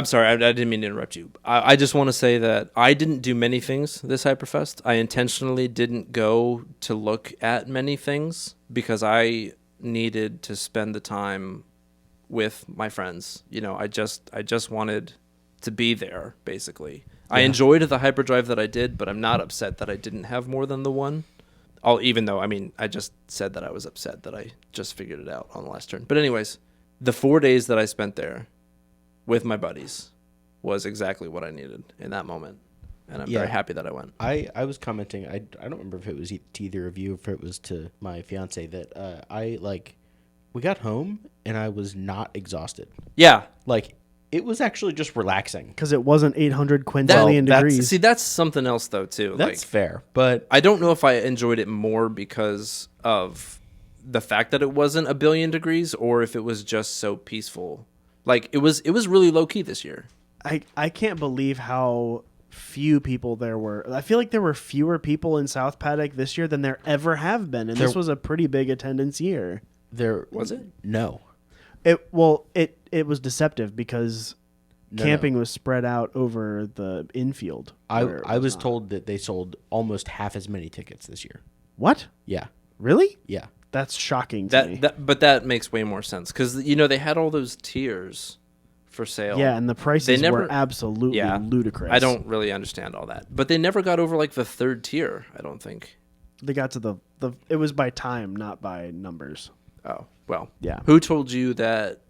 sorry. I didn't mean to interrupt you. I just want to say that I didn't do many things this Hyperfest. I intentionally didn't go to look at many things because I needed to spend the time with my friends. I just wanted to be there, basically. I enjoyed the hyperdrive that I did, but I'm not upset that I didn't have more than the one. Even though, I just said that I was upset that I just figured it out on the last turn. But anyways, the 4 days that I spent there with my buddies was exactly what I needed in that moment. And I'm very happy that I went. I was commenting, I don't remember if it was to either of you or if it was to my fiance, that we got home and I was not exhausted. Yeah. It was actually just relaxing. Because it wasn't 800 quintillion degrees. See, that's something else, though, too. That's fair. But I don't know if I enjoyed it more because of the fact that it wasn't a billion degrees or if it was just so peaceful. It was really low-key this year. I can't believe how few people there were. I feel like there were fewer people in South Paddock this year than there ever have been. And this was a pretty big attendance year. There was it? No. It was deceptive because camping was spread out over the infield. I was told that they sold almost half as many tickets this year. What? Yeah. Really? Yeah. That's shocking to me. But that makes way more sense because they had all those tiers for sale. Yeah, and the prices were absolutely ludicrous. I don't really understand all that, but they never got over the third tier. I don't think they got to the. It was by time, not by numbers. Oh well. Yeah. Who told you that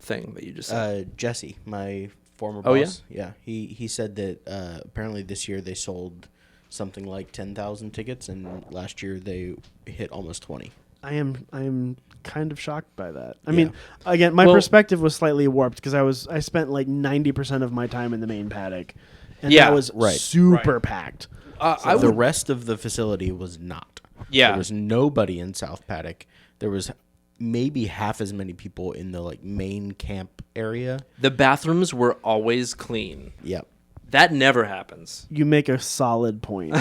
thing that you just said? Jesse, my former boss. Oh yeah. Yeah. He said that apparently this year they sold something like 10,000 tickets, and last year they hit almost 20. I am kind of shocked by that. I mean, again, my perspective was slightly warped because I spent 90% of my time in the main paddock, and that was super packed. The rest of the facility was not. Yeah, there was nobody in South Paddock. There was maybe half as many people in the main camp area. The bathrooms were always clean. Yep. That never happens. You make a solid point.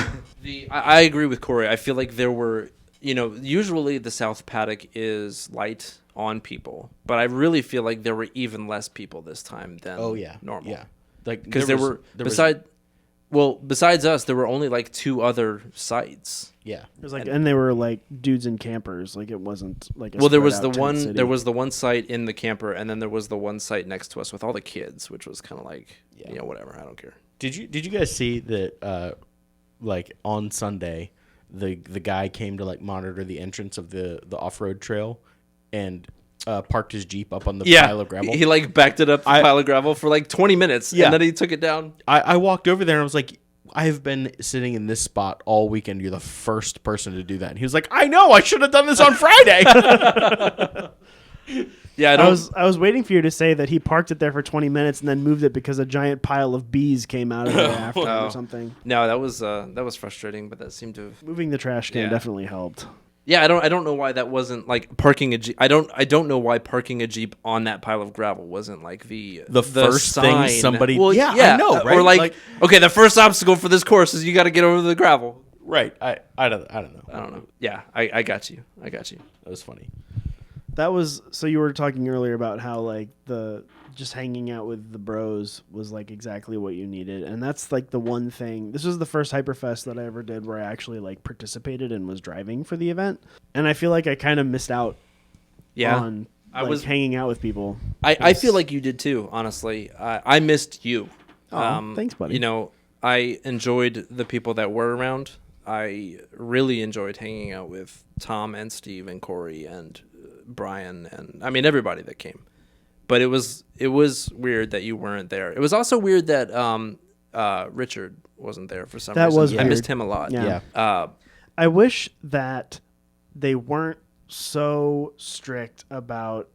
I agree with Corey. I feel like there were. Usually the South Paddock is light on people, but I really feel like there were even less people this time than normal. Yeah, because there were Well, besides us, there were only like 2 other sites. Yeah. It was like, and they were like dudes in campers. Like it wasn't like a Well, there was spread the out tent one. city. There was the one site in the camper, and then there was the one site next to us with all the kids, which was kind of like, whatever. I don't care. Did you guys see that? Like on Sunday, the guy came to like monitor the entrance of the off road trail, and parked his Jeep up on the pile of gravel. He like backed it up the pile of gravel for like 20 minutes, Yeah. and then he took it down. I walked over there and I was like, I have been sitting in this spot all weekend. You're the first person to do that. And he was like, I know. I should have done this on Friday. Yeah, I was waiting for you to say that he parked it there for 20 minutes and then moved it because a giant pile of bees came out of there after or something. No, that was frustrating, but that seemed to have... Moving the trash can definitely helped. Yeah, I don't know why that wasn't like parking a Jeep. I don't know why parking a Jeep on that pile of gravel wasn't like the first sign. thing somebody. Well, yeah, I know, right? Or like, okay, the first obstacle for this course is you got to get over the gravel. Right. I don't know. I don't know. Yeah, I got you. That was funny. That was so you were talking earlier about how like the just hanging out with the bros was like exactly what you needed, and that's like the one thing. This was the first Hyperfest that I ever did where I actually like participated and was driving for the event, and I feel like I kind of missed out on I was hanging out with people. I feel like you did too, honestly. I missed you. Thanks, buddy. You know, I enjoyed the people that were around. I really enjoyed hanging out with Tom and Steve and Corey and Brian and I mean everybody that came. But it was weird that you weren't there. It was also weird that Richard wasn't there for some reason. That was I weird. missed him a lot. Yeah. I wish that they weren't so strict about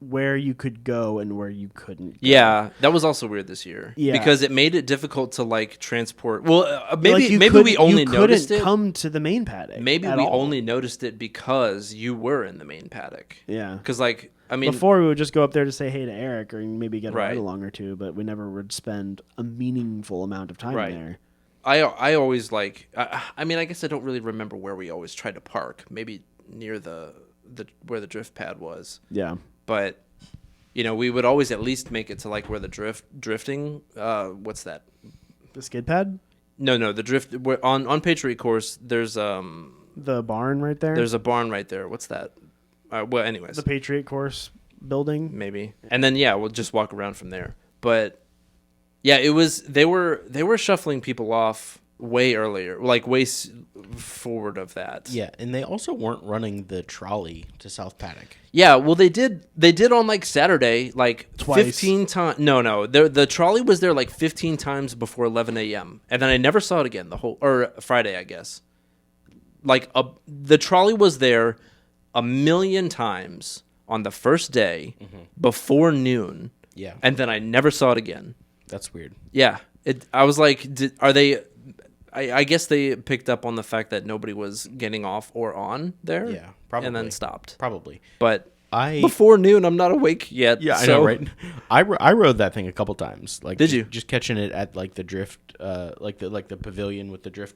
where you could go and where you couldn't go. Yeah, that was also weird this year. Yeah. Because it made it difficult to like transport. Well, maybe Like, we only noticed it. Come to the main paddock. Maybe we all. only noticed it because you were in the main paddock. Yeah. Because like I mean, before we would just go up there to say hey to Eric or maybe get a Right. ride along or two, but we never would spend a meaningful amount of time Right. there. I always like. I mean, I guess I don't really remember where we always tried to park. Maybe near the where the drift pad was. Yeah. But you know, we would always at least make it to like where the drifting. What's that? The skid pad? No, the drift on Patriot Course. There's the barn right there. There's a barn right there. What's that? Well, anyways, the Patriot Course building. Maybe, and then we'll just walk around from there. But yeah, it was they were shuffling people off way earlier, like way forward of that. Yeah, and they also weren't running the trolley to South Paddock. Yeah, well they did on like Saturday like Twice. 15 times. No, the trolley was there like 15 times before 11 a.m. and then I never saw it again or Friday, I guess. Like the trolley was there a million times on the first day before noon. Yeah, and then I never saw it again. That's weird. Yeah, I was like, are they? I guess they picked up on the fact that nobody was getting off or on there. Yeah, probably. And then stopped. Probably. But before noon, I'm not awake yet. Yeah, I know, right? I rode that thing a couple times. Like, did you? Just catching it at like the drift, like the pavilion with the drift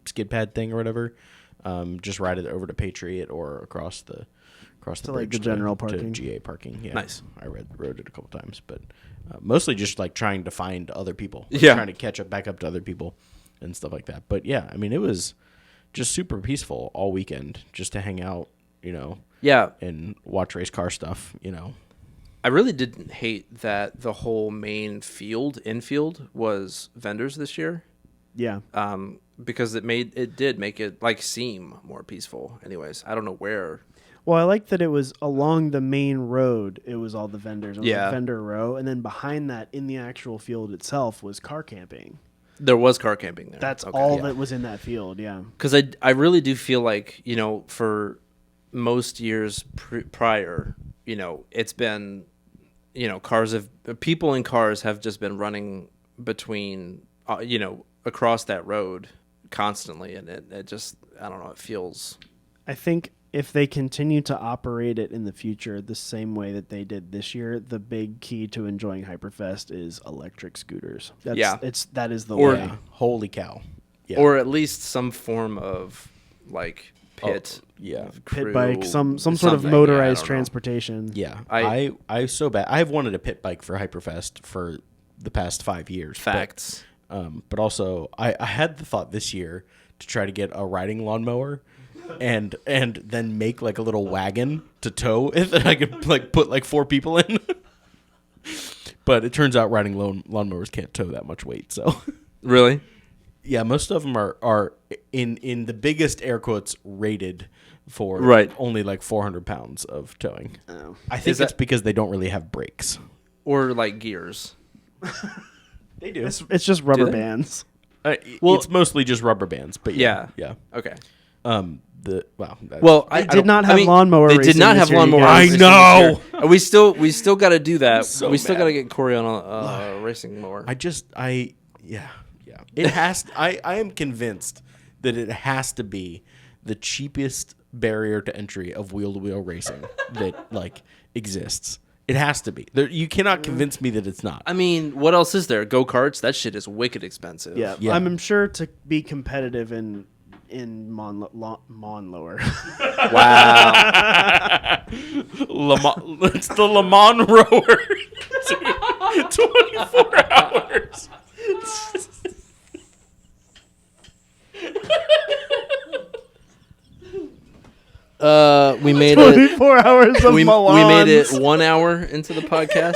skid pad thing or whatever. Just ride it over to Patriot or across the bridge like the general parking, to GA parking. Yeah, nice. I rode it a couple times, but mostly just like trying to find other people. Like, yeah, trying to back up to other people and stuff like that. But yeah, I mean, it was just super peaceful all weekend just to hang out, you know. Yeah, and watch race car stuff, you know. I really didn't hate that the whole main infield was vendors this year. Yeah. Because it did make it like seem more peaceful. Anyways, I don't know where. Well, I like that it was along the main road. It was all the vendors. It was a vendor row, and then behind that, in the actual field itself, was car camping. There was car camping there. That's all that was in that field. Yeah. Because I really do feel like, you know, for most years prior, you know, it's been, you know, people in cars have just been running between, you know, across that road constantly, and it just, I don't know, it feels. I think if they continue to operate it in the future the same way that they did this year, the big key to enjoying Hyperfest is electric scooters. That is the way. Holy cow. Yeah. Or at least some form of like pit pit bike, some sort of motorized transportation. Yeah. I so bad. I've wanted a pit bike for Hyperfest for the past 5 years. Facts. But also, I had the thought this year to try to get a riding lawnmower and then make like a little wagon to tow it that I could like put like 4 people in. But it turns out riding lawnmowers can't tow that much weight. So Really? yeah, most of them are in the biggest air quotes rated for only like 400 pounds of towing. Oh. I think it's because they don't really have brakes. Or like gears? They do. It's just rubber they? bands. It's mostly just rubber bands, but yeah. Okay. They did not have lawnmower They racing did not this have year, you lawnmower guys. racing. I know. this year. We still got to do that. So we still mad. got to get Corey on a racing mower. Yeah. It has. I am convinced that it has to be the cheapest barrier to entry of wheel-to-wheel racing that like exists. It has to be. You cannot convince me that it's not. I mean, what else is there? Go-karts? That shit is wicked expensive. Yeah. I'm sure to be competitive in Monlower. Wow. It's the Le Mans rower. 24 hours. We made it. 24 hours of We Milans. made it 1 hour into the podcast.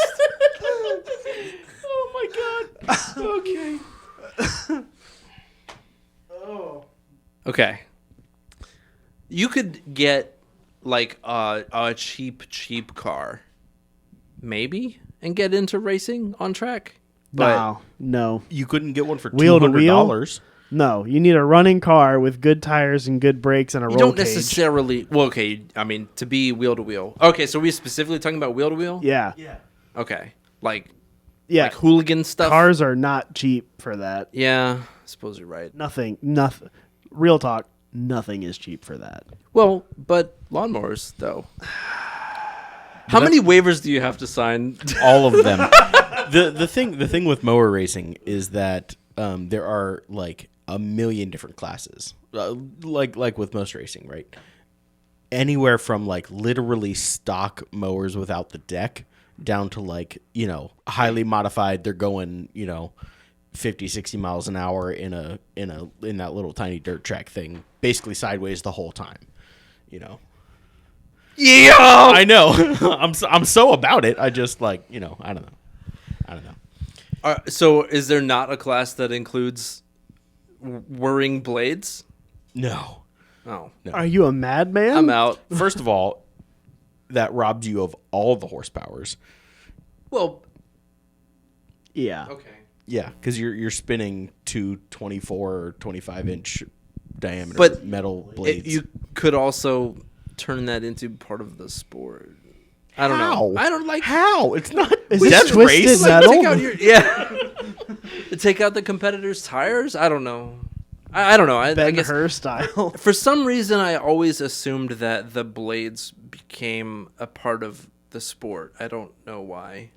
Oh my god. Okay. Okay. You could get like a cheap car, maybe, and get into racing on track. But No. You couldn't get one for Wheel to wheel? $200. No, you need a running car with good tires and good brakes and a you roll don't cage. necessarily. Well, okay. I mean, to be wheel to wheel. Okay, so we specifically talking about wheel to wheel. Yeah. Okay. Like Yeah. hooligan stuff. Cars are not cheap for that. Yeah, I suppose you're right. Nothing. Real talk. Nothing is cheap for that. Well, but lawnmowers though. How many waivers do you have to sign? All of them. The thing with mower racing is that there are like a million different classes, like with most racing, right? Anywhere from like literally stock mowers without the deck down to like, highly modified. They're going, 50, 60 miles an hour in that little tiny dirt track thing, basically sideways the whole time, Yeah, I know. I'm so about it. I just like, I don't know. So is there not a class that includes whirring blades? No. Oh, No. Are you a madman? I'm out. First of all, that robs you of all the horsepowers. Well, Yeah. okay. Yeah, because you're spinning two 24 or 25 inch diameter metal blades. You could also turn that into part of the sport. I don't know. I don't like how it's not. Is Death this twisted race? metal? Take out take out the competitor's tires. I don't know. I don't know. I guess Ben-Hur style. for some reason I always assumed that the blades became a part of the sport. I don't know why.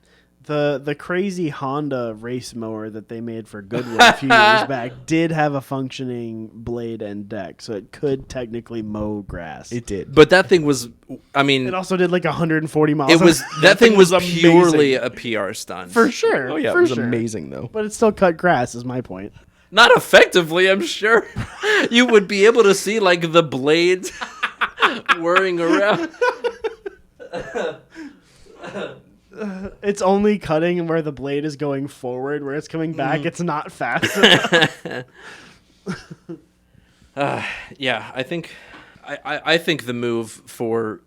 The crazy Honda race mower that they made for Goodwood a few years back did have a functioning blade and deck, so it could technically mow grass. It did. But that thing was, I mean, It also did like 140 miles. it was that thing was amazing. purely a PR stunt. for sure. Oh yeah, for it was sure. amazing though. But it still cut grass, is my point. Not effectively, I'm sure. You would be able to see like the blades whirring around. It's only cutting where the blade is going forward, where it's coming back. It's not fast enough. Yeah, I think the move for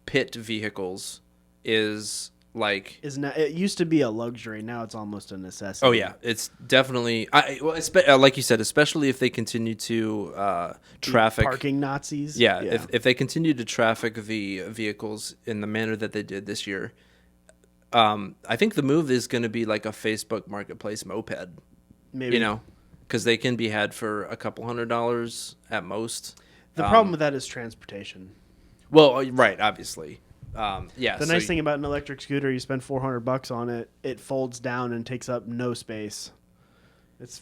pit vehicles is like. It used to be a luxury. Now it's almost a necessity. Oh yeah, it's definitely. Like you said, especially if they continue to traffic Parking Nazis. Yeah, if they continue to traffic the vehicles in the manner that they did this year, I think the move is going to be like a Facebook Marketplace moped. Maybe. Because they can be had for a couple $100 at most. The problem with that is transportation. Well, right, obviously. Yeah. The nice thing about an electric scooter, you spend $400 on it. It folds down and takes up no space. It's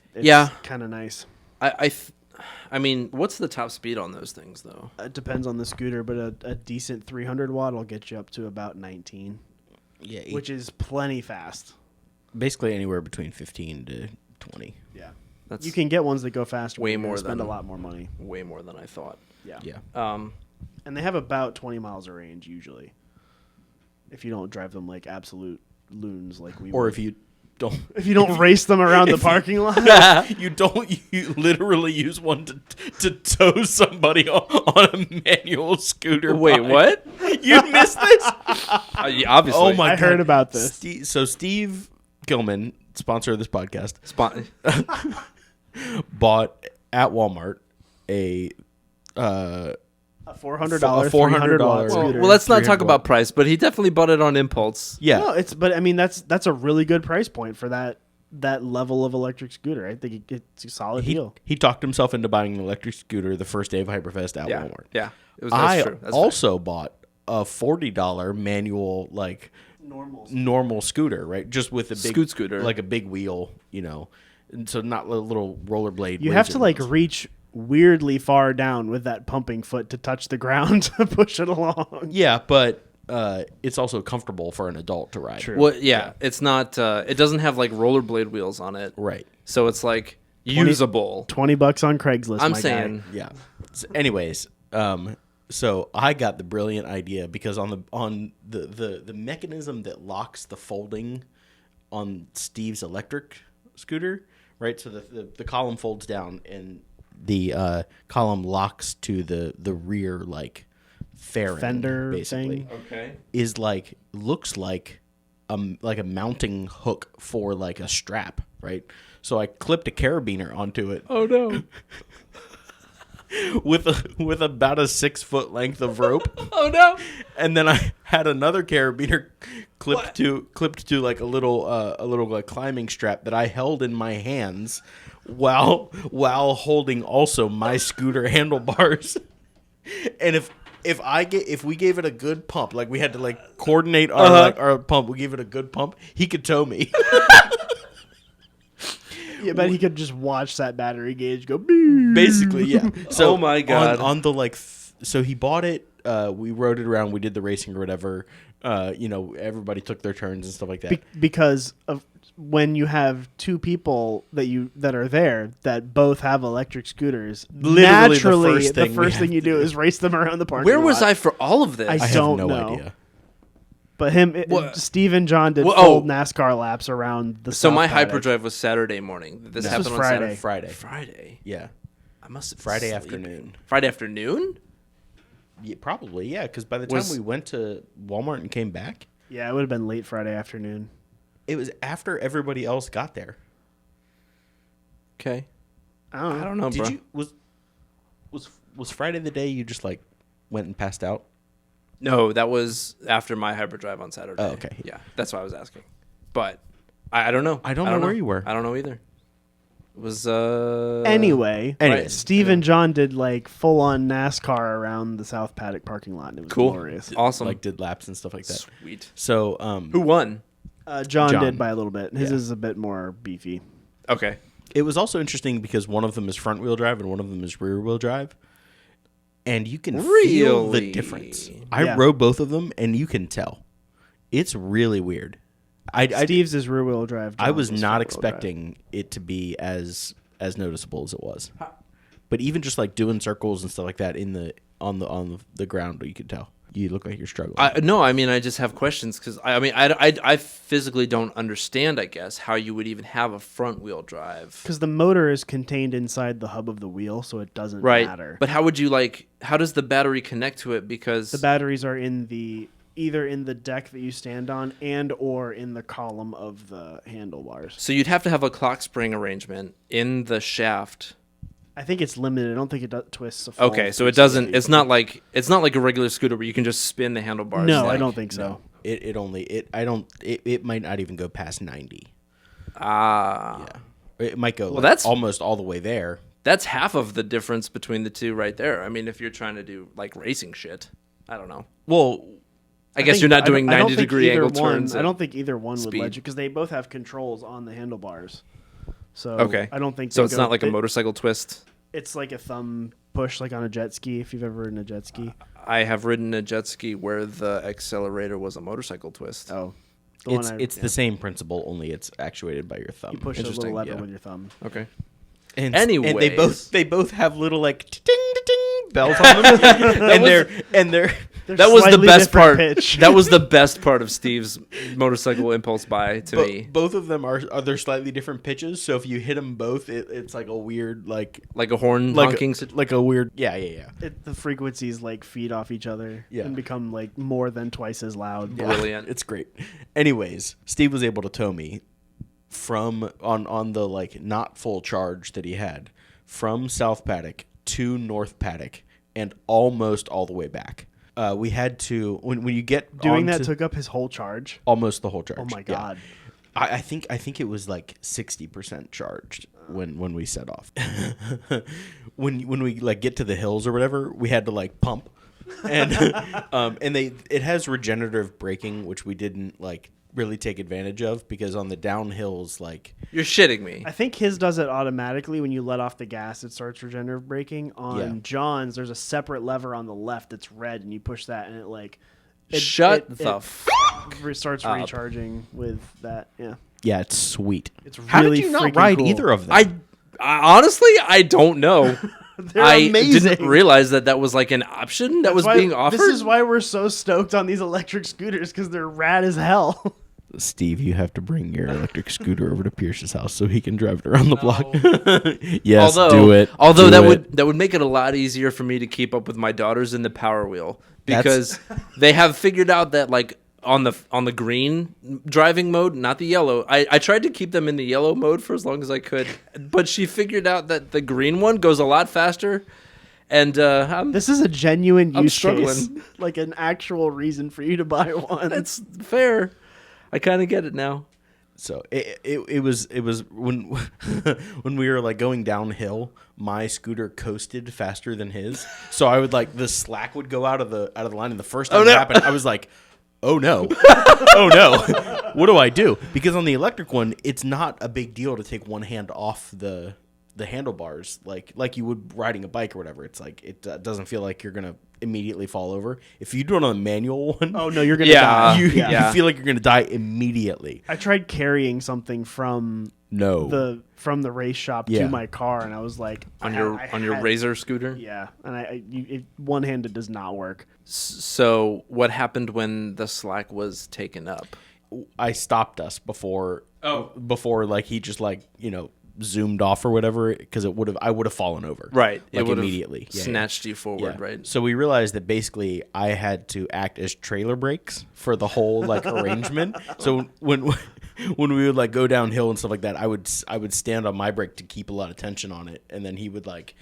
kind of nice. I mean, what's the top speed on those things though? It depends on the scooter, but a decent 300 watt will get you up to about 19. Yeah, which is plenty fast. basically anywhere between 15 to $120. Yeah. That's You can get ones that go faster. way but you're gonna more spend a than- lot more money. way more than I thought. Yeah. Yeah. And they have about 20 miles of range usually. If you don't drive them like absolute loons like we Or would. if you don't If you don't race them around the if you- parking lot. you literally use one to tow somebody on a manual scooter. Wait, by. what? You missed this? Yeah, obviously. Oh my I god. heard about this. So Steve Gilman, sponsor of this podcast, bought at Walmart a A $400, $400 $300 scooter. Well, let's not 300 talk about price, but he definitely bought it on impulse. yeah. No, but I mean that's a really good price point for that level of electric scooter. I think it's a solid deal. He talked himself into buying an electric scooter the first day of Hyperfest at Yeah, Walmart. yeah. That's I true. That's also bought a $40 manual normal scooter, right? Just with a big Scoot scooter. like a big wheel, and so not a little rollerblade. You have to razor like wheels. reach weirdly far down with that pumping foot to touch the ground to push it along. Yeah, but it's also comfortable for an adult to ride. True. Well, yeah, it's not. It doesn't have like rollerblade wheels on it, Right. so it's like usable. $20 on Craigslist. I'm my saying, guy. Yeah. So anyways, so I got the brilliant idea because on the mechanism that locks the folding on Steve's electric scooter, right? So the column folds down and the column locks to the rear like fairing, Fender basically. thing. okay, Is like looks like a mounting hook for like a strap, right? So I clipped a carabiner onto it. oh no, with about a 6 foot length of rope, oh no, and then I had another carabiner clipped to like a little like climbing strap that I held in my hands while holding also my scooter handlebars. And if we gave it a good pump, like we had to like coordinate our pump, we gave it a good pump, he could tow me. Yeah, but he could just watch that battery gauge go. Beep. Basically, yeah. So Oh my God. on the like, so he bought it. We rode it around. We did the racing or whatever. Everybody took their turns and stuff like that. Because of when you have two people that are there that both have electric scooters, Literally the naturally first thing we have you to do do. is race them around the parking where lot. was I for all of this? I I have don't no know. idea. But What? Steve and John did Well, full oh. NASCAR laps around the. So South my paddock. hyperdrive was Saturday morning. This This happened was on Friday. Saturday. Friday. Friday. Yeah. I must have been Friday sleeping. afternoon. Friday afternoon? Yeah, probably, yeah. Because by the time we went to Walmart and came back, Yeah, it would have been late Friday afternoon. it was after everybody else got there. Okay. I don't know. I don't know, Did bro. you was Friday the day you just like went and passed out? No, that was after my hyperdrive on Saturday. Oh, okay. Yeah, that's why I was asking. But I don't know. I don't know where you were. I don't know either. It was Anyway, Anyways. Steve and John did like full on NASCAR around the South Paddock parking lot, and it was Cool. glorious. Awesome. Like did laps and stuff like that. Sweet. So Who won? John John. did by a little bit. His Yeah. is a bit more beefy. Okay. it was also interesting because one of them is front wheel drive and one of them is rear wheel drive. And you can feel the Really? difference. Yeah. I rode both of them and you can tell. It's really weird. Steve's is rear wheel drive. I John's was is not front-wheel expecting it to be as noticeable as it was. But even just like doing circles and stuff like that on the ground, you could tell. You look like you're struggling. No, I mean, I just have questions because I physically don't understand, I guess, how you would even have a front wheel drive. Because the motor is contained inside the hub of the wheel, so it doesn't Right. matter. But how would you how does the battery connect to it? Because The batteries are either in the deck that you stand on and or in the column of the handlebars. so you'd have to have a clock spring arrangement in the shaft. I think it's limited. I don't think it twists a full Okay, so it 360. doesn't. It's not like a regular scooter where you can just spin the handlebars. No, I like- don't think so. It might not even go past 90. Ah, Yeah. It might go that's- almost all the way there. that's half of the difference between the two right there. I mean, if you're trying to do like racing shit, I don't know. Well, I guess you're not doing I don't 90-degree think either angle turns. I at- don't think either one would speed. let you because they both have controls on the handlebars. So Okay, I don't think so. they It's go- not like a it- motorcycle twist. It's like a thumb push, like on a jet ski. If you've ever ridden a jet ski. I have ridden a jet ski where the accelerator was a motorcycle twist. Oh, It's the same principle, only it's actuated by your thumb. You push a little lever with your thumb. Okay. And Anyways. they both have little like ting bells on them, That was the Slightly best different part. pitch. That was the best part of Steve's motorcycle impulse buy to me. Both of them are they're slightly different pitches. So if you hit them both, it's like a weird like Like a horn honking situation. like a weird yeah. The frequencies like feed off each other Yeah. and become like more than twice as loud. Brilliant. It's great. Anyways, Steve was able to tow me from on the like not full charge that he had from South Paddock to North Paddock and almost all the way back. We had to when you get Doing that took up his whole charge. almost the whole charge. Oh my Yeah. god. I think it was like 60% charged when we set off. when we like get to the hills or whatever, we had to like pump, and it has regenerative braking, which we didn't like really take advantage of because on the downhills like You're shitting me. I think his does it automatically when you let off the gas. It starts regenerative braking. On John's, there's a separate lever on the left that's red, and you push that, and it Shut the starts up. recharging with that. yeah, it's sweet. It's How really did you not freaking ride cool. either of them? I honestly I don't know. They're I amazing. didn't realize that was like an option that was being offered. This is why we're so stoked on these electric scooters, because they're rad as hell. Steve, you have to bring your electric scooter over to Pierce's house so he can drive it around the block. Yes, do it. Although Do that would make it a lot easier for me to keep up with my daughters in the Power Wheel because they have figured out that like on the green driving mode, not the yellow. I tried to keep them in the yellow mode for as long as I could, but she figured out that the green one goes a lot faster. And This is a genuine use struggling. case, like an actual reason for you to buy one. it's fair. I kind of get it now. So it was when when we were like going downhill, my scooter coasted faster than his. So I would like the slack would go out of the line, and the first time it happened, I was like, oh no, oh no, what do I do? Because on the electric one, it's not a big deal to take one hand off the handlebars like you would riding a bike or whatever. It's like it doesn't feel like you're gonna immediately fall over. If you do it on a manual one, oh no, you're gonna die. you feel like you're gonna die immediately. I tried carrying something from the race shop to my car, and I was like, On your Razor scooter? Yeah, and one-handed does not work. So what happened when the slack was taken up? I stopped us before like he just like zoomed off or whatever because I would have fallen over Right, like it would immediately snatched you forward, Yeah. right? So we realized that basically I had to act as trailer brakes for the whole like arrangement. So when we would like go downhill and stuff like that, I would stand on my brake to keep a lot of tension on it, and then he would like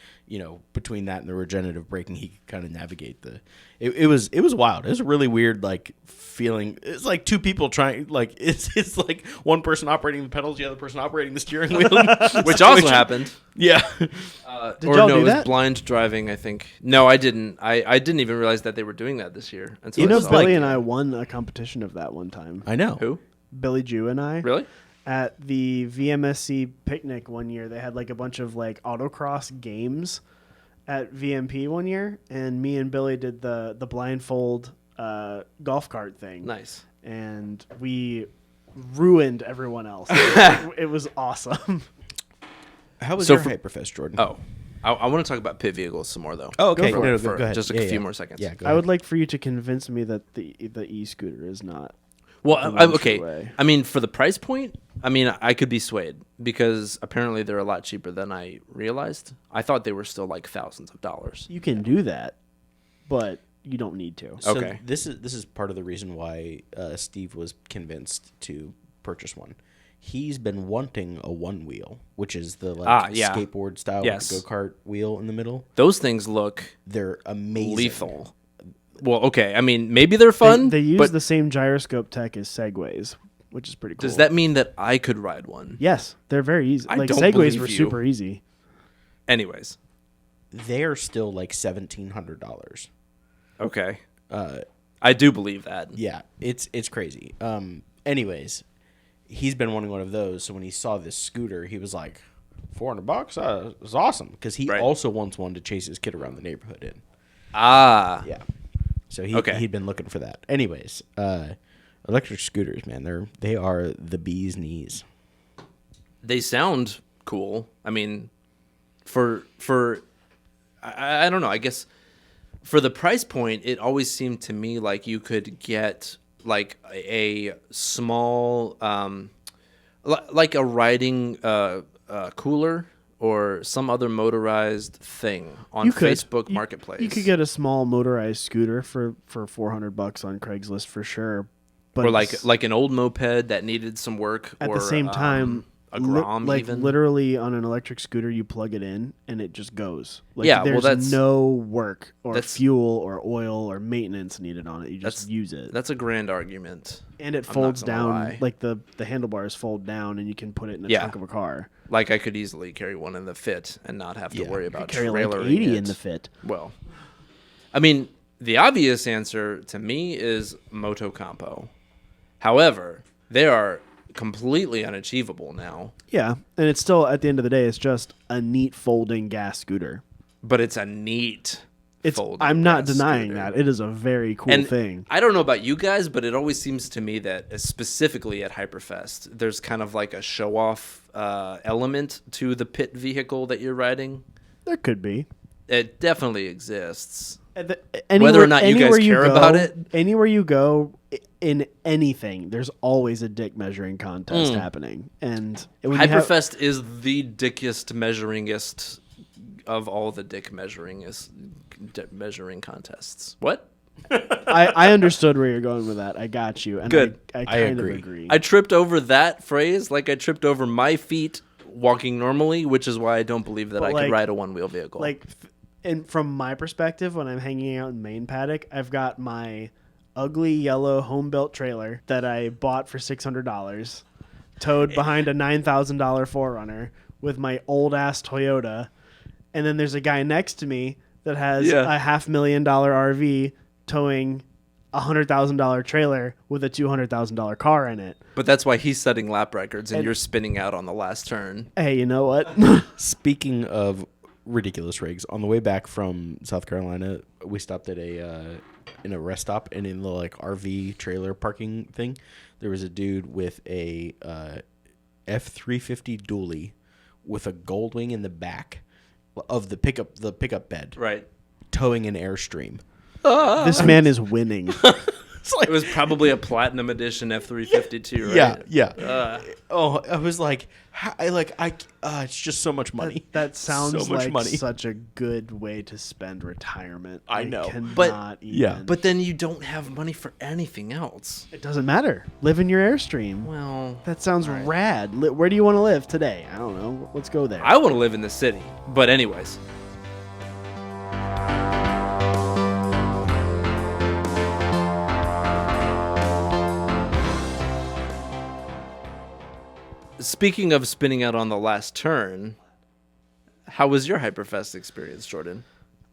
between that and the regenerative braking, he could kind of navigate it was wild. It was a really weird like feeling. It's like two people trying, like it's like one person operating the pedals, the other person operating the steering wheel, Which also happened. Yeah. Did or y'all no, do it was that? blind driving, I think. No, I didn't. I didn't even realize that they were doing that this year. Until I saw Billy it. and I won a competition of that one time. I know. Who? Billy Jew and I. Really? At the VMSC picnic one year, they had like a bunch of like autocross games at VMP one year, and me and Billy did the blindfold golf cart thing. Nice. And we ruined everyone else. It was awesome. How was So your for- Hyperfest, Jordan? Oh, I want to talk about pit vehicles some more though. Oh, okay. Go for No, it. go ahead. Just a few more seconds. Yeah, go I ahead. would like for you to convince me that the e-scooter is not. Well, the okay. way. I mean, for the price point, I mean, I could be swayed because apparently they're a lot cheaper than I realized. I thought they were still like thousands of dollars. You can do that, but you don't need to. So Okay. This is part of the reason why Steve was convinced to purchase one. He's been wanting a one wheel, which is the skateboard style with the go-kart wheel in the middle. Those things look They're amazing. lethal. Well, okay. I mean, maybe they're fun. They use but the same gyroscope tech as Segways, which is pretty cool. does that mean that I could ride one? Yes, they're very easy. I Like don't Segways believe were you. super easy. Anyways, They're still like $1,700. okay. I do believe that. Yeah, it's crazy. Anyways, he's been wanting one of those. So when he saw this scooter, he was like, $400? It's awesome. Because he Right. also wants one to chase his kid around the neighborhood in. Ah. Yeah. So Okay. he'd been looking for that. Anyways, Electric scooters, man, they are the bee's knees. They sound cool. I mean, I don't know. I guess for the price point, it always seemed to me like you could get like a small, like a riding cooler or some other motorized thing on Facebook Marketplace. You could get a small motorized scooter for $400 on Craigslist for sure. But or like an old moped that needed some work. At the same time, a Grom even. Literally on an electric scooter, you plug it in and it just goes. Like, yeah, there's that's no work or fuel or oil or maintenance needed on it. You just use it. That's a grand argument. And it folds down, like the handlebars fold down, and you can put it in the trunk of a car. Like I could easily carry one in the Fit and not have to worry about carry trailering like 80 it. in the Fit. Well, I mean, the obvious answer to me is Moto Compo. However, they are completely unachievable now. Yeah, and it's still, at the end of the day, it's just a neat folding gas scooter. But it's a neat folding I'm not gas denying scooter. that. It is a very cool thing. I don't know about you guys, but it always seems to me that specifically at Hyperfest, there's kind of like a show-off element to the pit vehicle that you're riding. There could be. It definitely exists. Whether or not you guys care about it. Anywhere you go in anything, there's always a dick measuring contest happening. And Hyperfest is the dickiest measuringest of all the dick measuring contests. What? I understood where you're going with that. I got you. And Good. I kind of agree. I tripped over that phrase like I tripped over my feet walking normally, which is why I don't believe that I could ride a one-wheel vehicle. And from my perspective, when I'm hanging out in Main Paddock, I've got my ugly yellow home-built trailer that I bought for $600, towed behind a $9,000 4Runner with my old-ass Toyota. And then there's a guy next to me that has a $500,000 RV towing a $100,000 trailer with a $200,000 car in it. But that's why he's setting lap records and you're spinning out on the last turn. Hey, you know what? Speaking of ridiculous rigs, on the way back from South Carolina, we stopped at in a rest stop, and in the like RV trailer parking thing, there was a dude with a F-350 dually with a Goldwing in the back of the pickup bed, right, towing an Airstream. This man is winning. It was probably a platinum edition F-350 right? Yeah. I was like, it's just so much money. That sounds so much like money. Such a good way to spend retirement. I know, but then you don't have money for anything else. It doesn't matter. Live in your Airstream. Well, that sounds rad. Where do you want to live today? I don't know. Let's go there. I want to live in the city. But anyways. Speaking of spinning out on the last turn, how was your Hyperfest experience, Jordan?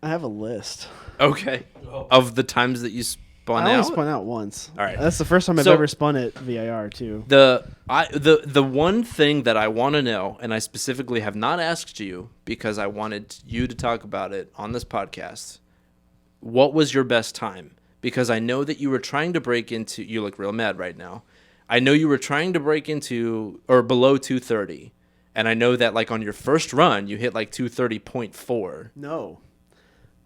I have a list. Okay. Of the times that you spun out? I only spun out once. All right. That's the first time I've ever spun at VIR, too. The one thing that I want to know, and I specifically have not asked you because I wanted you to talk about it on this podcast, what was your best time? Because I know that you were trying to break into, you look real mad right now. I know you were trying to break into or below 230, and I know that like on your first run you hit like 230.4. No,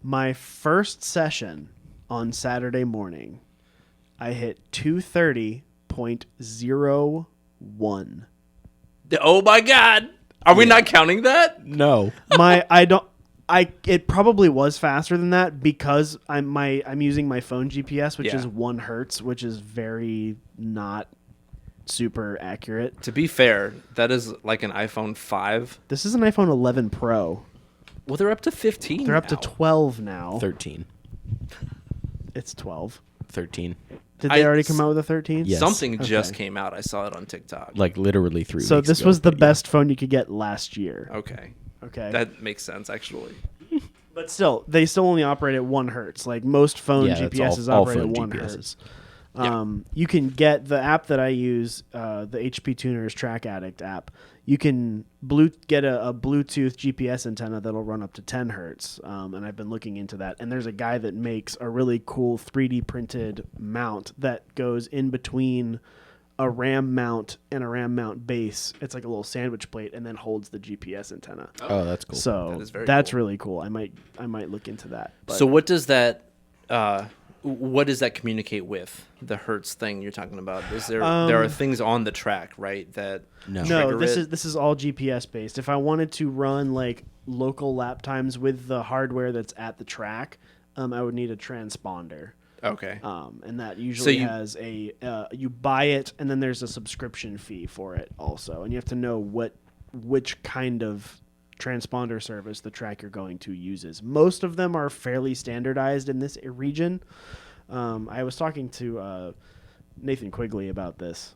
my first session on Saturday morning, I hit 230.01. Oh my God! Are we not counting that? No, it probably was faster than that because I'm using my phone GPS, which is 1 hertz, which is very not super accurate. To be fair, that is like an iPhone 5. This is an iPhone 11 Pro. Well, they're up to 15. They're up to 12 now. 13. It's 12. 13. Did they already come out with a 13? Yes. Something just came out. I saw it on TikTok. Like literally 3 weeks ago. So this was the best phone you could get last year. Okay. That makes sense, actually. But still, they still only operate at 1 hertz. Like most phone GPSs operate at 1 hertz. You can get the app that I use, the HP Tuners Track Addict app. You can get a Bluetooth GPS antenna that'll run up to 10 hertz, and I've been looking into that. And there's a guy that makes a really cool 3D printed mount that goes in between a RAM mount and a RAM mount base. It's like a little sandwich plate, and then holds the GPS antenna. Oh, that's cool. So that's really cool. I might look into that. But So what does that communicate with, the hertz thing you're talking about? Is there are things on the track, right? That No, this is all GPS based. If I wanted to run like local lap times with the hardware that's at the track, I would need a transponder. Okay. And that usually has you buy it, and then there's a subscription fee for it also, and you have to know which kind of transponder service the track you're going to uses. Most of them are fairly standardized in this region. I was talking to Nathan Quigley about this,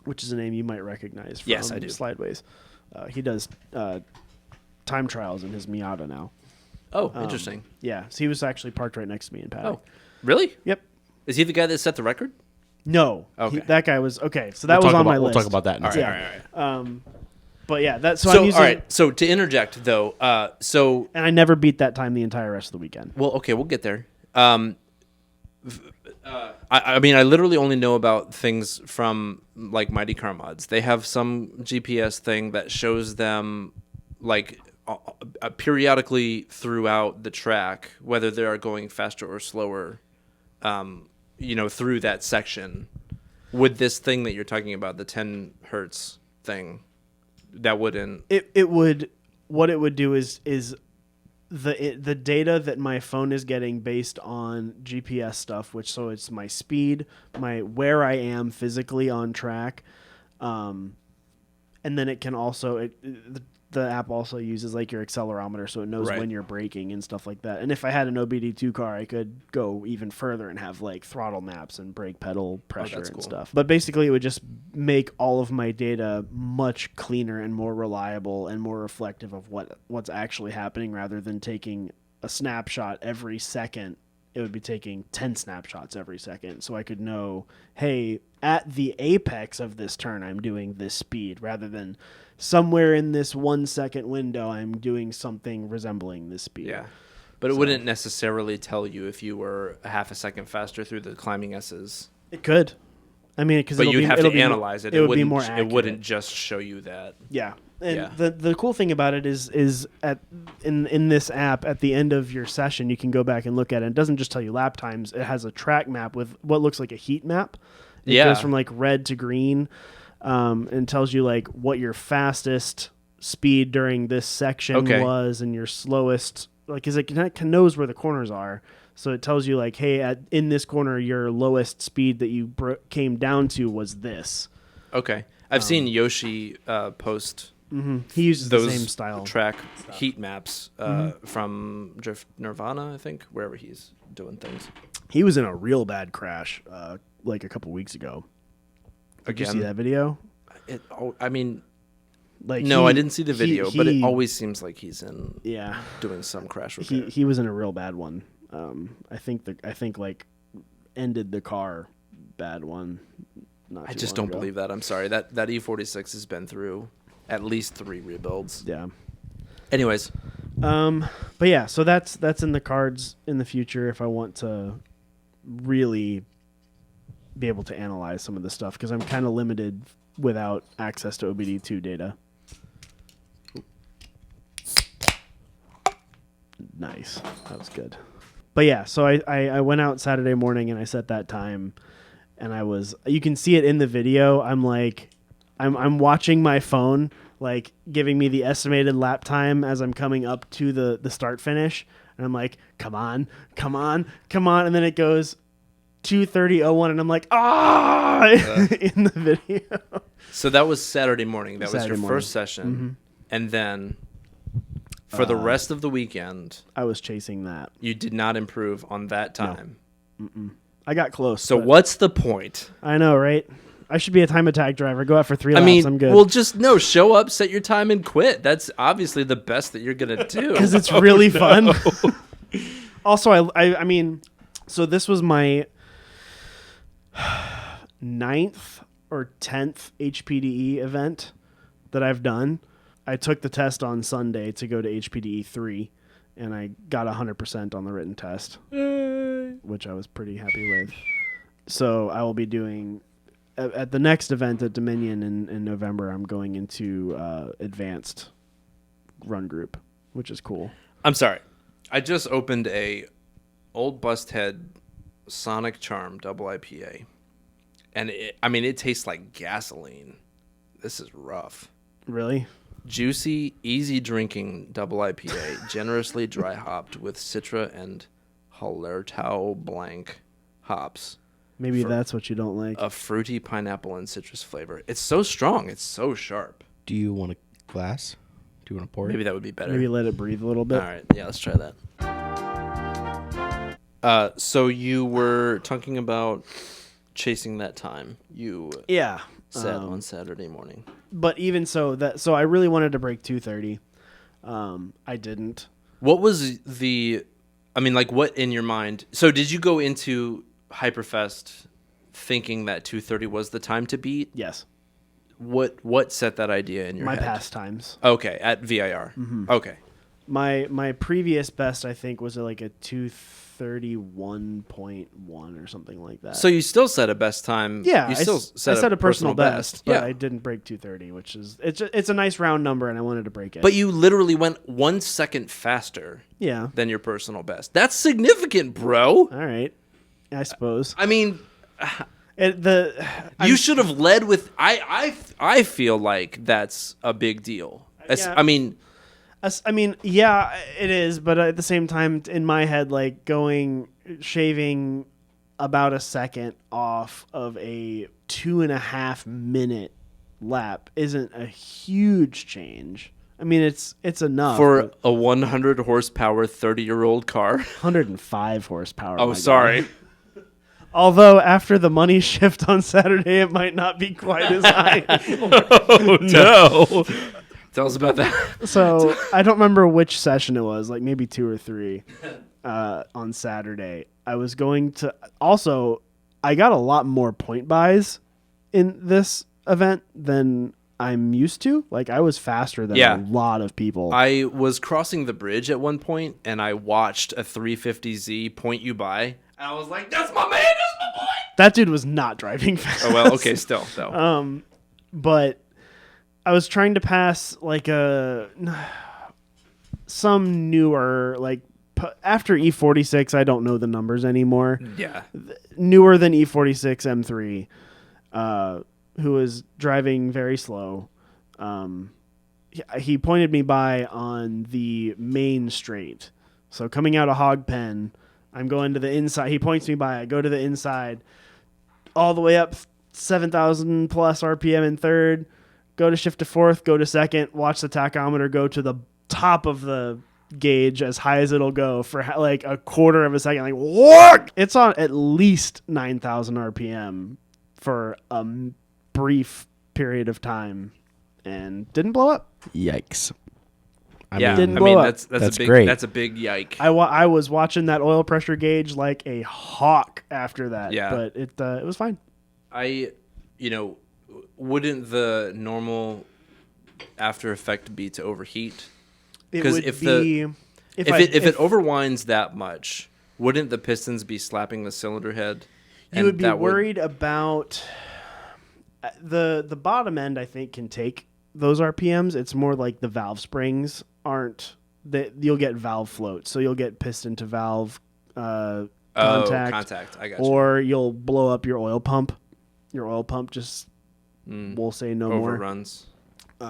which is a name you might recognize from Yes, I do. Slideways. He does time trials in his Miata now. Oh, interesting. Yeah, so he was actually parked right next to me in paddock. Oh, really? Yep. Is he the guy that set the record? No. Okay. That guy was okay. So that was on my list. We'll talk about that in a second. All right. But yeah, that's so. So I'm using, all right. So to interject though, and I never beat that time the entire rest of the weekend. well, okay, we'll get there. I mean, I literally only know about things from like Mighty Car Mods. They have some GPS thing that shows them like periodically throughout the track whether they are going faster or slower, through that section. With this thing that you're talking about, the 10 hertz thing, that wouldn't. It would. What it would do is the data that my phone is getting based on GPS stuff, so it's my speed, where I am physically on track, and then it can also the app also uses like your accelerometer, so it knows when you're braking and stuff like that. And if I had an OBD2 car, I could go even further and have like throttle maps and brake pedal pressure and stuff. But basically, it would just make all of my data much cleaner and more reliable and more reflective of what's actually happening, rather than taking a snapshot every second. It would be taking 10 snapshots every second, so I could know, hey, at the apex of this turn, I'm doing this speed, rather than somewhere in this 1 second window, I'm doing something resembling this speed. Yeah. But it wouldn't necessarily tell you if you were a half a second faster through the climbing S's. It could. I mean, because you'd have to analyze it. It would be more accurate. It wouldn't just show you that. Yeah. And the cool thing about it is in this app, at the end of your session, you can go back and look at it. It doesn't just tell you lap times. It has a track map with what looks like a heat map. It goes from like red to green, and tells you like what your fastest speed during this section was, and your slowest. Like, is it knows where the corners are, so it tells you like, hey, in this corner, your lowest speed that you came down to was this. Okay, I've seen Yoshi post. Mm-hmm. He uses those the same style track heat maps from Drift Nirvana, I think, wherever he's doing things. He was in a real bad crash like a couple weeks ago. Did you see that video? I mean, like no, I didn't see the video, but it always seems like he's doing some crash repair. He was in a real bad one. I think like ended the car bad one. I just don't believe that. I'm sorry. That E46 has been through at least 3 rebuilds. Yeah. Anyways, but yeah, so that's in the cards in the future if I want to really be able to analyze some of this stuff, because I'm kind of limited without access to OBD2 data. Nice. That was good. But yeah, so I went out Saturday morning and I set that time, and you can see it in the video. I'm watching my phone, like giving me the estimated lap time as I'm coming up to the start finish. And I'm like, come on. And then it goes 2:30:01, and I'm like, in the video. So that was Saturday morning. That was your first session. Mm-hmm. And then for the rest of the weekend, I was chasing that. You did not improve on that time. No. I got close. So what's the point? I know, right? I should be a time attack driver. Go out for 3 laps. I'm good. Well, just show up, set your time, and quit. That's obviously the best that you're gonna do because it's really fun. Also, I mean, so this was my 9th or 10th HPDE event that I've done. I took the test on Sunday to go to HPDE 3, and I got 100% on the written test, which I was pretty happy with. So I will be doing, at the next event at Dominion in November, I'm going into advanced run group, which is cool. I'm sorry. I just opened a Old Busthead Sonic Charm double IPA. And it tastes like gasoline. This is rough. Really? Juicy, easy drinking double IPA, generously dry hopped with Citra and Hallertau Blanc hops. Maybe that's what you don't like. A fruity pineapple and citrus flavor. It's so strong. It's so sharp. Do you want a glass? Do you want to pour it? Maybe that would be better. Maybe let it breathe a little bit. All right. Yeah, let's try that. So you were talking about chasing that time. You said on Saturday morning. But even so, I really wanted to break 2:30. I didn't. What was what in your mind? So did you go into Hyperfest thinking that 2:30 was the time to beat? Yes. What set that idea in your head? My pastimes. Okay, at VIR. Mm-hmm. Okay. My previous best, I think, was like a 2:31.1 or something like that. So you still set a best time. Yeah, you still I set a personal best, but yeah. I didn't break 2:30, which is it's a nice round number, and I wanted to break it. But you literally went 1 second faster. Yeah. Than your personal best. That's significant, bro. All right, I suppose. I mean, you should have led with. I feel like that's a big deal. Yeah. I mean, yeah, it is, but at the same time, in my head, like shaving about a second off of a 2.5 minute lap isn't a huge change. I mean, it's enough for a 100 horsepower 30-year-old car. 105 horsepower. Oh, sorry. Although after the money shift on Saturday, it might not be quite as high anymore. Oh no. Tell us about that. So I don't remember which session it was, like maybe 2 or 3 on Saturday. I was going to also, I got a lot more point buys in this event than I'm used to. Like I was faster than a lot of people. I was crossing the bridge at one point and I watched a 350Z point you by. And I was like, that's my man, that's my boy. That dude was not driving fast. Oh, well, okay, still, though. But I was trying to pass like some newer, like after E46, I don't know the numbers anymore. Yeah. Newer than E46 M3, who was driving very slow. He pointed me by on the main straight. So coming out of Hogpen, I'm going to the inside. He points me by. I go to the inside, all the way up 7,000 plus RPM in third. Go to shift to fourth. Go to second. Watch the tachometer go to the top of the gauge as high as it'll go for like a quarter of a second. Like what? It's on at least 9,000 RPM for a brief period of time, and didn't blow up. Yikes. Didn't blow up. That's a big, great. That's a big yike. I was watching that oil pressure gauge like a hawk after that. Yeah. But it was fine. Wouldn't the normal after effect be to overheat? Because if it overwinds that much, wouldn't the pistons be slapping the cylinder head? You would be worried about the bottom end. I think can take those RPMs. It's more like the valve springs aren't that you'll get valve float, so you'll get piston to valve contact. I got you. Or you'll blow up your oil pump. Your oil pump just will say no more. Overruns.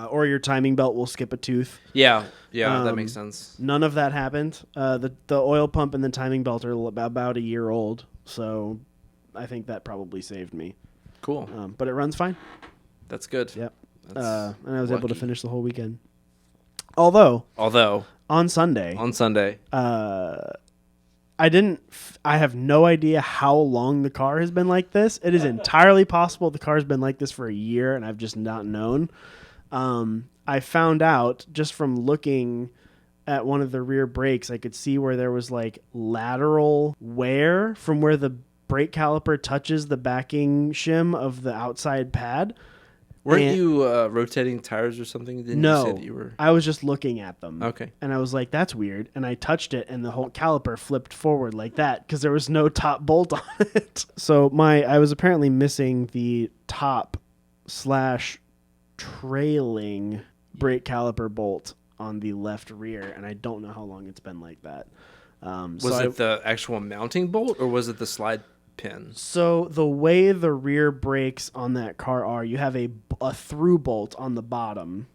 Or your timing belt will skip a tooth. Yeah, that makes sense. None of that happened. The oil pump and the timing belt are about a year old, so I think that probably saved me. Cool. But it runs fine. That's good. Yep. And I was able to finish the whole weekend. Although on Sunday, I have no idea how long the car has been like this. It is entirely possible the car's been like this for a year and I've just not known. I found out just from looking at one of the rear brakes, I could see where there was like lateral wear from where the brake caliper touches the backing shim of the outside pad. Weren't you rotating tires or something? Didn't you say No, that you were? I was just looking at them. Okay. And I was like, that's weird. And I touched it, and the whole caliper flipped forward like that because there was no top bolt on it. So I was apparently missing the top / trailing brake caliper bolt on the left rear, and I don't know how long it's been like that. Was it the actual mounting bolt, or was it the slide pin? So the way the rear brakes on that car are, you have a through bolt on the bottom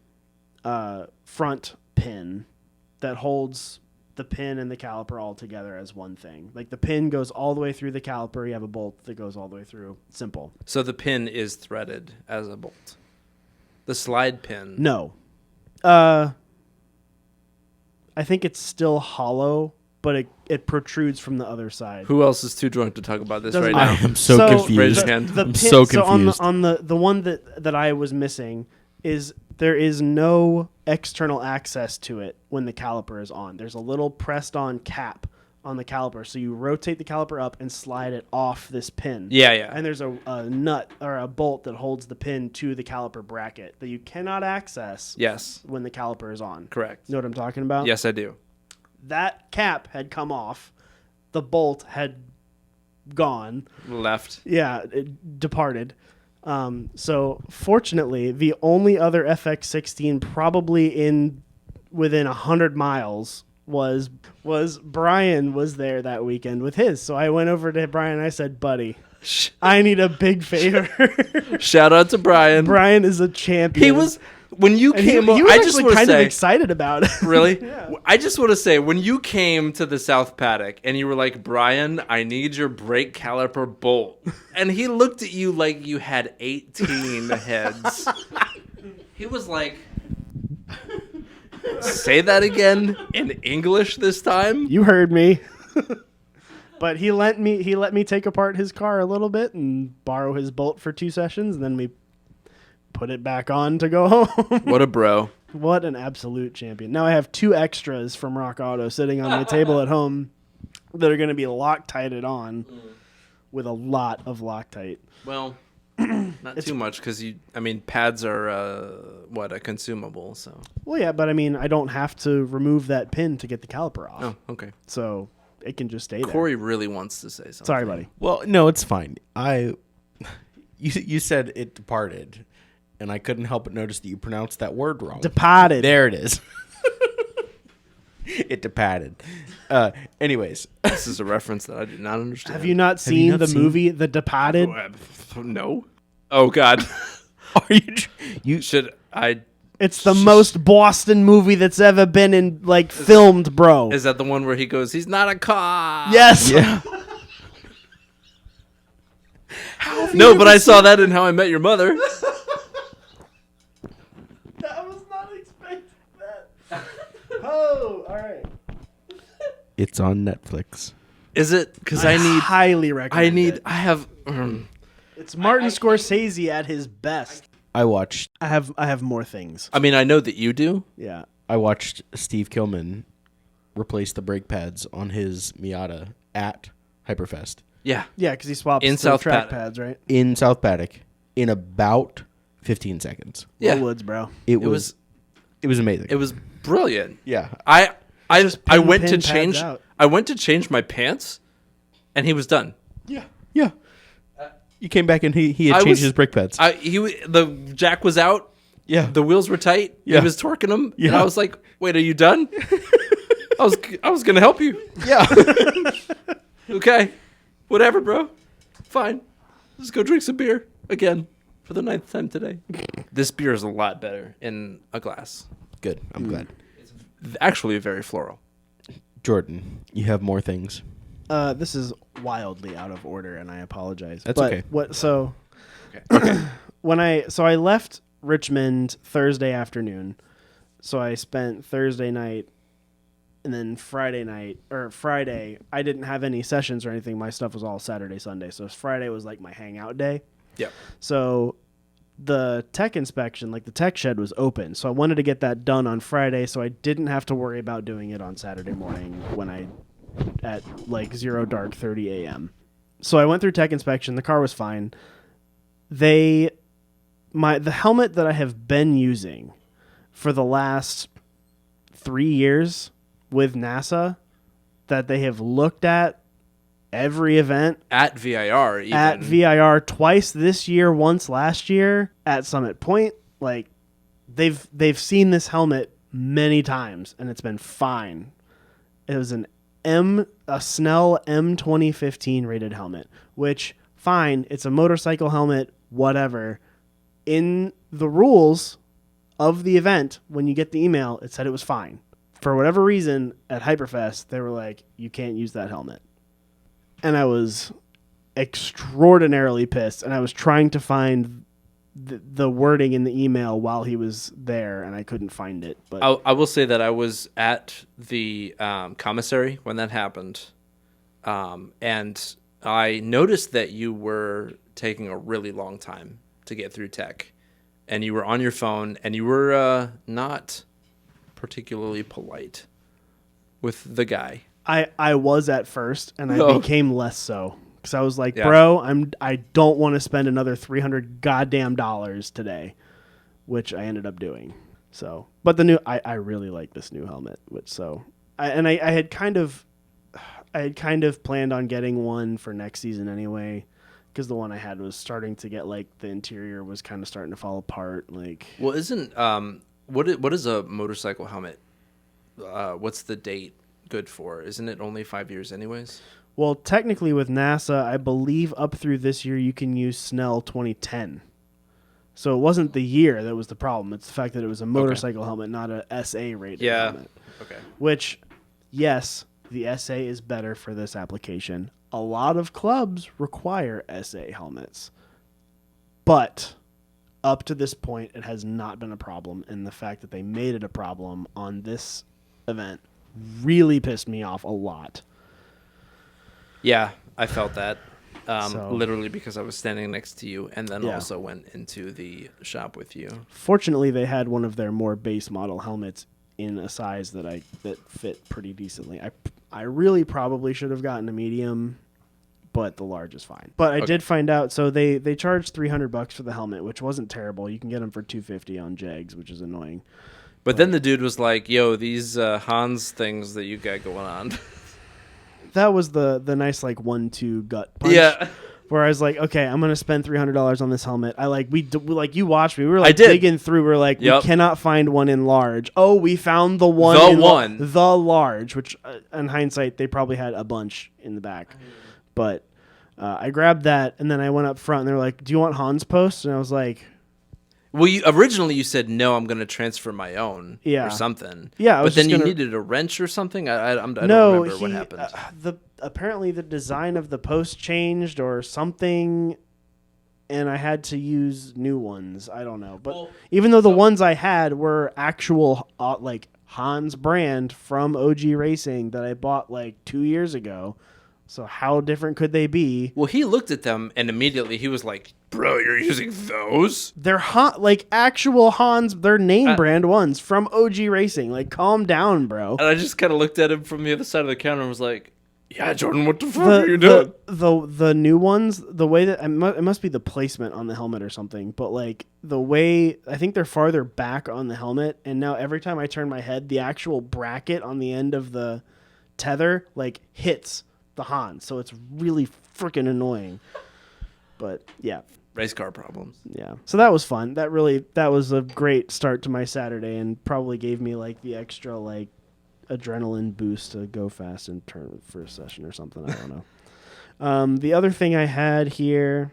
front pin that holds the pin and the caliper all together as one thing. Like the pin goes all the way through the caliper. You have a bolt that goes all the way through. Simple. So the pin is threaded as a bolt. The slide pin. No. I think it's still hollow, but it protrudes from the other side. Who else is too drunk to talk about this Doesn't right now? I am so confused. Raise your hand. I'm so confused. So on the one that I was missing is there is no external access to it when the caliper is on. There's a little pressed on cap on the caliper, so you rotate the caliper up and slide it off this pin. Yeah. And there's a nut or a bolt that holds the pin to the caliper bracket that you cannot access. Yes. When the caliper is on. Correct. You know what I'm talking about? Yes, I do. That cap had come off. The bolt had gone. Left. Yeah, it departed. So fortunately, the only other FX16 probably within 100 miles was Brian was there that weekend with his. So I went over to Brian and I said, buddy, I need a big favor. Shout out to Brian. Brian is a champion. He was when you came. He was I just actually want to kind say, of excited about it. Really? Yeah. I just want to say, when you came to the South Paddock and you were like, Brian, I need your brake caliper bolt, and he looked at you like you had 18 heads. He was like, say that again in English this time. You heard me. But he let me take apart his car a little bit and borrow his bolt for 2 sessions, and then we put it back on to go home. What a bro. What an absolute champion. Now I have 2 extras from Rock Auto sitting on my table at home that are going to be Loctited on with a lot of Loctite. Well, not too much because pads are a consumable. So. Well, yeah, but I don't have to remove that pin to get the caliper off. Oh, okay. So it can just stay there. Corey really wants to say something. Sorry, buddy. Well, no, it's fine. You said it departed, and I couldn't help but notice that you pronounced that word wrong. Departed. There it is. It departed. Anyways, this is a reference that I do not understand. Have you not seen the movie The Departed? No. Oh God. Are you should I? It's the most Boston movie that's ever been filmed, bro. Is that the one where he goes, he's not a cop? Yes. Yeah. No, but I saw that in How I Met Your Mother. I was not expecting that. Oh, all right. It's on Netflix. Is it? Because I need. highly recommend it. I have. It's Martin Scorsese at his best. I watched I have more things. I know that you do. Yeah. I watched Steve Killman replace the brake pads on his Miata at Hyperfest Yeah. Yeah, because he swaps In the South track Paddock. pads, right? in South Paddock in about 15 seconds. Yeah. Low Woods, bro. It was amazing. It was brilliant. Yeah. I went to pin change. pads out. I went to change my pants, and he was done. Yeah. Yeah. You came back and he I had changed was- his brake pads. The jack was out. Yeah. The wheels were tight. Yeah. He was torquing them. Yeah. And I was like, wait, are you done? I was going to help you. Yeah. Okay. Whatever, bro. Fine. Let's go drink some beer again for the 9th time today. This beer is a lot better in a glass. Good. I'm glad. Actually, very floral. Jordan, you have more things. This is wildly out of order, and I apologize. That's okay. I left Richmond Thursday afternoon, so I spent Thursday night, and then Friday, I didn't have any sessions or anything. My stuff was all Saturday, Sunday, so Friday was like my hangout day. Yep. So the tech inspection, the tech shed was open, so I wanted to get that done on Friday, so I didn't have to worry about doing it on Saturday morning at 0 dark 30 a.m. So I went through tech inspection. The car was fine. The helmet that I have been using for the last 3 years with NASA, that they have looked at every event At VIR, even. at VIR twice this year, once last year at Summit Point. Like they've seen this helmet many times and it's been fine. It was a Snell M 2015 rated helmet, which fine, it's a motorcycle helmet, whatever. In the rules of the event, when you get the email, it said it was fine. For whatever reason, at Hyperfest, they were like, you can't use that helmet. And I was extraordinarily pissed, and I was trying to find the wording in the email while he was there, and I couldn't find it. But I will say that I was at the commissary when that happened, and I noticed that you were taking a really long time to get through tech, and you were on your phone, and you were not particularly polite with the guy. I was at first, and I became less so. Because I was like, Yeah. bro, I don't want to spend another $300 goddamn dollars today, which I ended up doing. So, but I really like this new helmet, I had kind of planned on getting one for next season anyway, because the one I had was starting to get like the interior was kind of starting to fall apart. Like, Well, isn't what is a motorcycle helmet? What's the date good for? Isn't it only 5 years anyways? well, technically with NASA, I believe up through this year you can use Snell 2010. So it wasn't the year that was the problem. It's the fact that it was a motorcycle helmet, not a SA rated helmet. Okay. Which, yes, the SA is better for this application. A lot of clubs require SA helmets. But up to this point, it has not been a problem. And the fact that they made it a problem on this event really pissed me off a lot. Yeah, I felt that. So- Literally because I was standing next to you and then Yeah. also went into the shop with you. Fortunately, they had one of their more base model helmets in a size that fit pretty decently. I really probably should have gotten a medium, but the large is fine. But I did find out, so they charged $300 for the helmet, which wasn't terrible. You can get them for $250 on Jegs, which is annoying. But then the dude was like, yo, these Hans things that you got going on. That was the nice like 1-2 gut punch. Yeah. Where I was like, okay, I'm gonna spend $300 on this helmet. You watched me. We were I like did. digging through. We were like, Yep. we cannot find one in large. Oh, we found the one. The large. Which, in hindsight, they probably had a bunch in the back. But I grabbed that, and then I went up front, and they're like, "Do you want Hans post?" And I was like, Well, originally you said, no, I'm going to transfer my own or something. Yeah, I was but then just you gonna- needed a wrench or something? I don't no, remember what happened. Apparently the design of the post changed or something, and I had to use new ones. I don't know, but even though the ones I had were actual like Hans brand from OG Racing that I bought like 2 years ago, so how different could they be? Well, he looked at them and immediately he was like, bro, you're using those? They're like actual Hans, they're name brand ones from OG Racing. Like, calm down, bro. And I just kind of looked at him from the other side of the counter and was like, yeah, Jordan, what the fuck are you doing? The new ones, the way that it must be the placement on the helmet or something, but like the way I think they're farther back on the helmet, and now every time I turn my head, the actual bracket on the end of the tether like hits the Hans, so it's really freaking annoying. But yeah. Race car problems. Yeah. So that was fun. That was a great start to my Saturday and probably gave me like the extra like adrenaline boost to go fast and turn for a session or something. I don't know. The other thing I had here,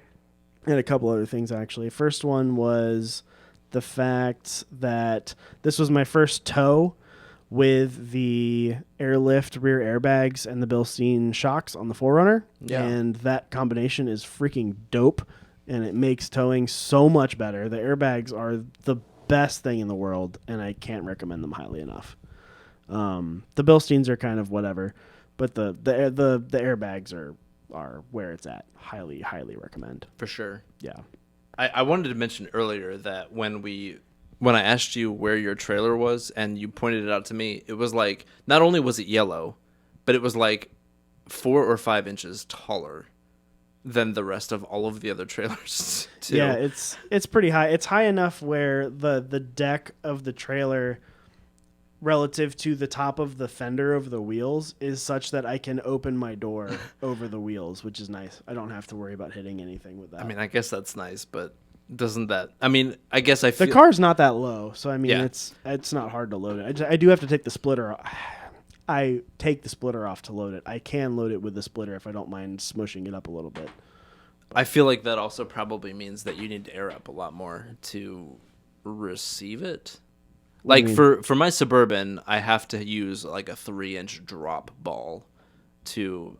I had a couple other things actually. First one was the fact that this was my first tow with the airlift rear airbags and the Bilstein shocks on the 4Runner. Yeah. And that combination is freaking dope, and it makes towing so much better. The airbags are the best thing in the world, and I can't recommend them highly enough. The Bilsteins are kind of whatever, but the airbags are where it's at. Highly, highly recommend. For sure. Yeah. I wanted to mention earlier that when I asked you where your trailer was and you pointed it out to me, it was like, not only was it yellow, but it was like 4 or 5 inches taller than the rest of all of the other trailers too. Yeah, it's pretty high. It's high enough where the deck of the trailer relative to the top of the fender of the wheels is such that I can open my door over the wheels, which is nice. I don't have to worry about hitting anything with that. I mean, I guess that's nice, but doesn't that... I mean, I guess I feel... The car's not that low, so I mean, Yeah. it's not hard to load it. I do have to take the splitter. I take the splitter off to load it. I can load it with the splitter if I don't mind smushing it up a little bit. I feel like that also probably means that you need to air up a lot more to receive it. Like for my Suburban, I have to use like a 3-inch drop ball to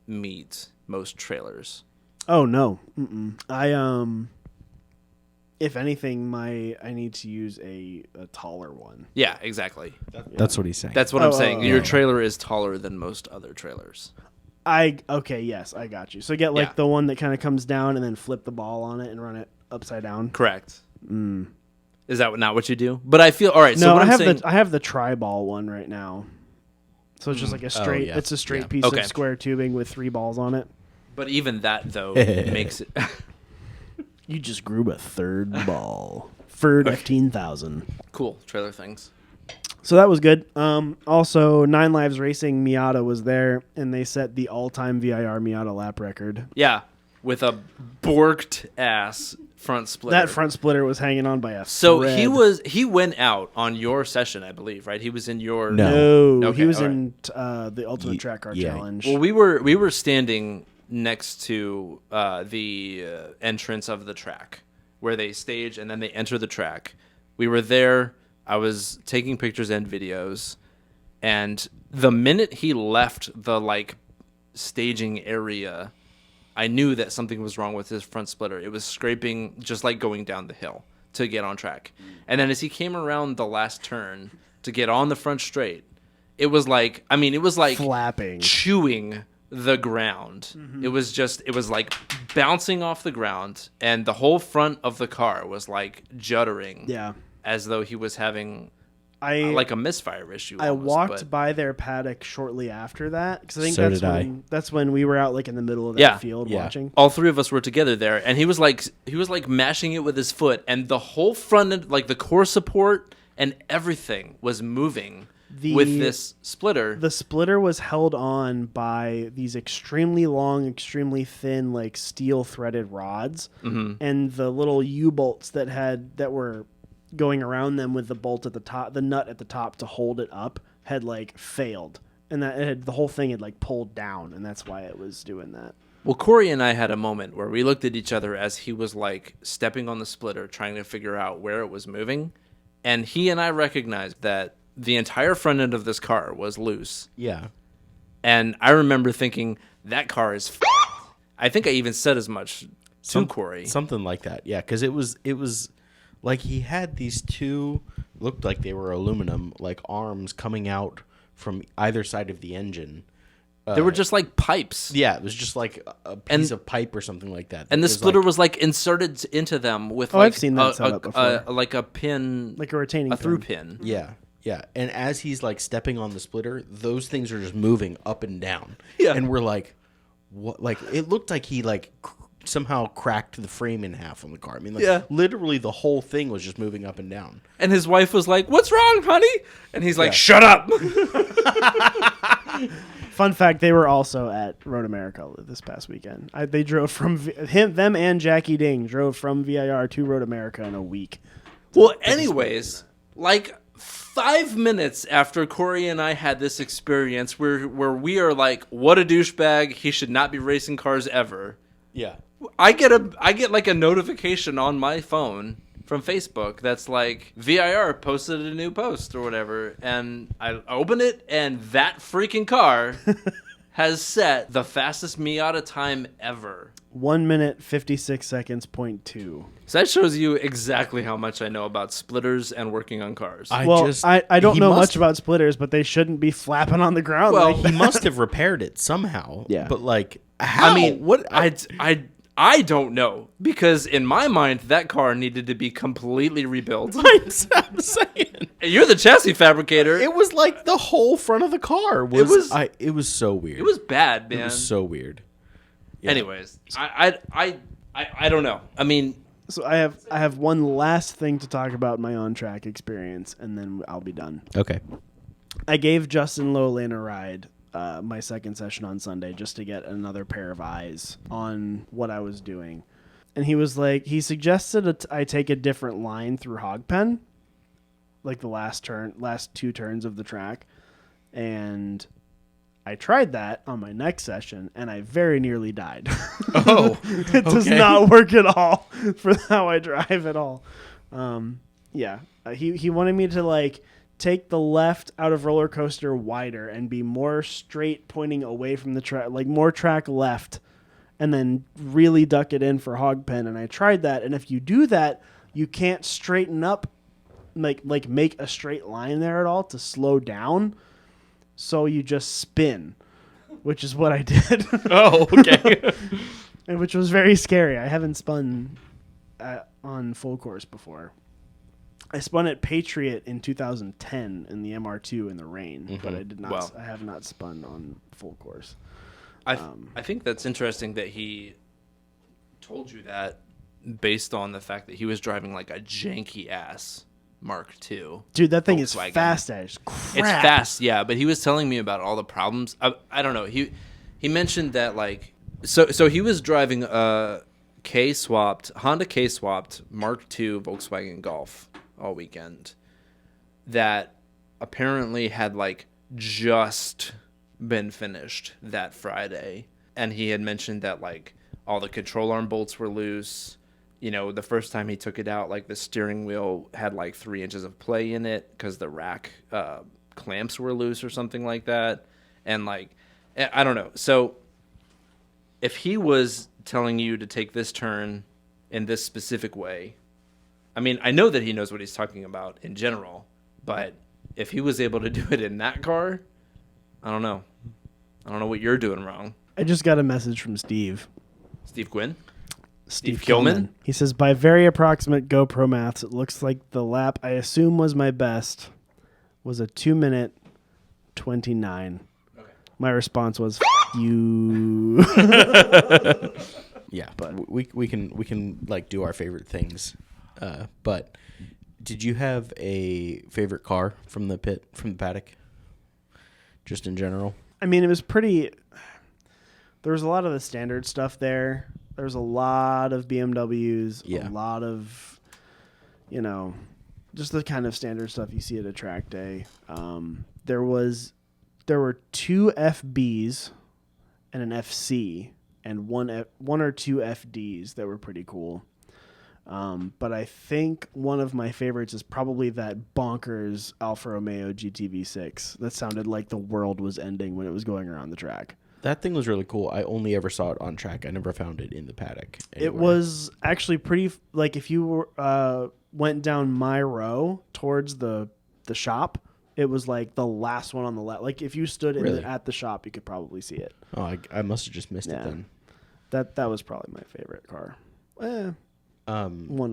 meet most trailers. Oh no. I if anything, I need to use a taller one. Yeah, exactly. That's what he's saying. That's what I'm saying. Your trailer is taller than most other trailers. Okay, yes, I got you. So get like the one that kind of comes down and then flip the ball on it and run it upside down. Correct. Is that not what you do? But I feel all right. So no, what I have the tri-ball one right now. So it's just like a straight. It's a straight piece of square tubing with 3 balls on it. But even that though makes it. You just grew a third ball. Ferd 15,000. Cool trailer things. So that was good. Also, 9 Lives Racing Miata was there, and they set the all-time VIR Miata lap record. Yeah, with a borked ass front splitter. That front splitter was hanging on by a So thread. he went out on your session, I believe, right? He was in your No, Okay, he was all right. in the Ultimate Track Car Challenge. Well, we were standing next to the entrance of the track where they stage and then they enter the track. We were there. I was taking pictures and videos, and the minute he left the like staging area, I knew that something was wrong with his front splitter. It was scraping just like going down the hill to get on track. And then as he came around the last turn to get on the front straight, it was like flapping, chewing the ground. It was like bouncing off the ground, and the whole front of the car was like juddering. Yeah. As though he was having like a misfire issue. I almost, walked by their paddock shortly after that because I think So that's when we were out like in the middle of that field watching. All 3 of us were together there, and he was like mashing it with his foot, and the whole front end, like the core support and everything was moving with this splitter. The splitter was held on by these extremely long, extremely thin, like steel threaded rods, and the little U-bolts that were going around them with the bolt at the top, the nut at the top to hold it up, had like failed, and the whole thing had like pulled down, and that's why it was doing that. Well, Corey and I had a moment where we looked at each other as he was like stepping on the splitter, trying to figure out where it was moving, and he and I recognized that the entire front end of this car was loose. Yeah. And I remember thinking, that car is I think I even said as much to Corey. Something like that, yeah, because it was like he had these 2, looked like they were aluminum, like arms coming out from either side of the engine. They were just like pipes. Yeah, it was just like a piece of pipe or something like that. And the splitter was like inserted into them with I've seen that setup before. Like a pin, like a retaining through pin. Yeah. And as he's like stepping on the splitter, those things are just moving up and down. Yeah. And we're like, what? Like it looked like he like somehow cracked the frame in half on the car. I mean, like literally the whole thing was just moving up and down. And his wife was like, "What's wrong, honey?" And he's like, "Shut up." Fun fact: they were also at Road America this past weekend. They drove from them and Jackie Ding drove from VIR to Road America in a week. Well, anyways, like 5 minutes after Corey and I had this experience where we are like, "What a douchebag! He should not be racing cars ever." Yeah. I get like a notification on my phone from Facebook that's like VIR posted a new post or whatever, and I open it and that freaking car has set the fastest Miata time ever. 1 minute 56 seconds, 0.2. So that shows you exactly how much I know about splitters and working on cars. I don't know much about splitters, but they shouldn't be flapping on the ground. Well, like he must have repaired it somehow. Yeah. But like, how? I mean, what? I don't know, because in my mind that car needed to be completely rebuilt. I'm saying. You're the chassis fabricator. It was like the whole front of the car was. It was so weird. It was bad, man. It was so weird. Yeah. Anyways, I don't know. I mean, So I have one last thing to talk about my on-track experience, and then I'll be done. Okay. I gave Justin Lowlane a ride my second session on Sunday just to get another pair of eyes on what I was doing. And he was like, he suggested I take a different line through Hogpen, like the last two turns of the track. And I tried that on my next session, and I very nearly died. Oh, it does not work at all for how I drive at all. He wanted me to like take the left out of roller coaster wider and be more straight pointing away from the track, like more track left, and then really duck it in for Hogpen. And I tried that, and if you do that, you can't straighten up, like make a straight line there at all to slow down. So you just spin, which is what I did. oh, okay. And which was very scary. I haven't spun on full course before. I spun at Patriot in 2010 in the MR2 in the rain, but I did not. Wow. I have not spun on full course. I think that's interesting that he told you that based on the fact that he was driving like a janky ass Mark II. Dude, that thing Volkswagen. is fast as crap. It's fast, yeah, but he was telling me about all the problems. I don't know. He mentioned that like so he was driving a Honda K-swapped Mark II Volkswagen Golf all weekend that apparently had like just been finished that Friday, and he had mentioned that like all the control arm bolts were loose. You know, the first time he took it out, like the steering wheel had like 3 inches of play in it because the rack clamps were loose or something like that. And like, I don't know. So if he was telling you to take this turn in this specific way, I mean, I know that he knows what he's talking about in general, but if he was able to do it in that car, I don't know. I don't know what you're doing wrong. I just got a message from Steve. Steve Gwynn? Steve Kilman? He says, by very approximate GoPro maths, it looks like the lap I assume was my best was a 2-minute 29. Okay. My response was, you. Yeah, but we can like do our favorite things. But did you have a favorite car from the paddock? Just in general? I mean, it was pretty. There was a lot of the standard stuff there. There was a lot of BMWs, yeah. A lot of, just the kind of standard stuff you see at a track day. There were 2 FBs and an FC and one or two FDs that were pretty cool. But I think one of my favorites is probably that bonkers Alfa Romeo GTV6 that sounded like the world was ending when it was going around the track. That thing was really cool. I only ever saw it on track. I never found it in the paddock anywhere. It was actually pretty, like if you went down my row towards the shop, it was like the last one on the left. Like if you stood at the shop, you could probably see it. Oh, I must have just missed it then. That was probably my favorite car. One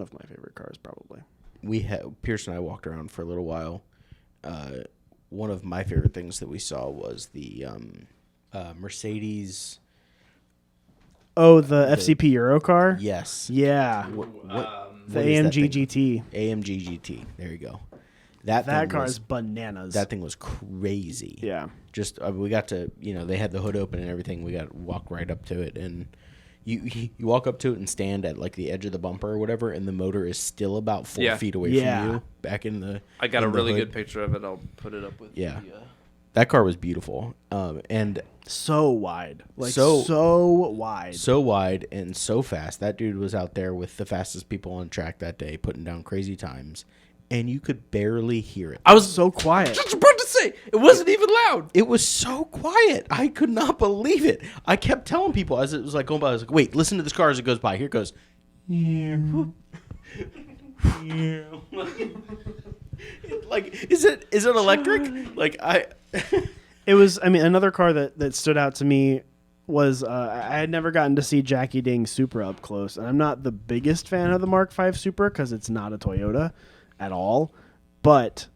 of my favorite cars, probably. Pierce and I walked around for a little while. One of my favorite things that we saw was the Mercedes. Oh, the FCP Euro car? Yes. Yeah. The AMG GT. AMG GT. There you go. That car is bananas. That thing was crazy. Yeah. Just we got to, they had the hood open and everything. We got to walk right up to it, and you walk up to it and stand at like the edge of the bumper or whatever, and the motor is still about 4 feet away from you. Back in the. I got a really good picture of it. I'll put it up with. Yeah. That car was beautiful, and so wide, so wide and so fast. That dude was out there with the fastest people on track that day, putting down crazy times, and you could barely hear it. I was so quiet. Just about to say, it wasn't even loud. It was so quiet. I could not believe it. I kept telling people as it was like going by, I was like, "Wait, listen to this car as it goes by. Here it goes." Like, is it electric? Like It was. I mean, another car that stood out to me was I had never gotten to see Jackie Ding's Supra up close, and I'm not the biggest fan of the Mark V Supra because it's not a Toyota at all. But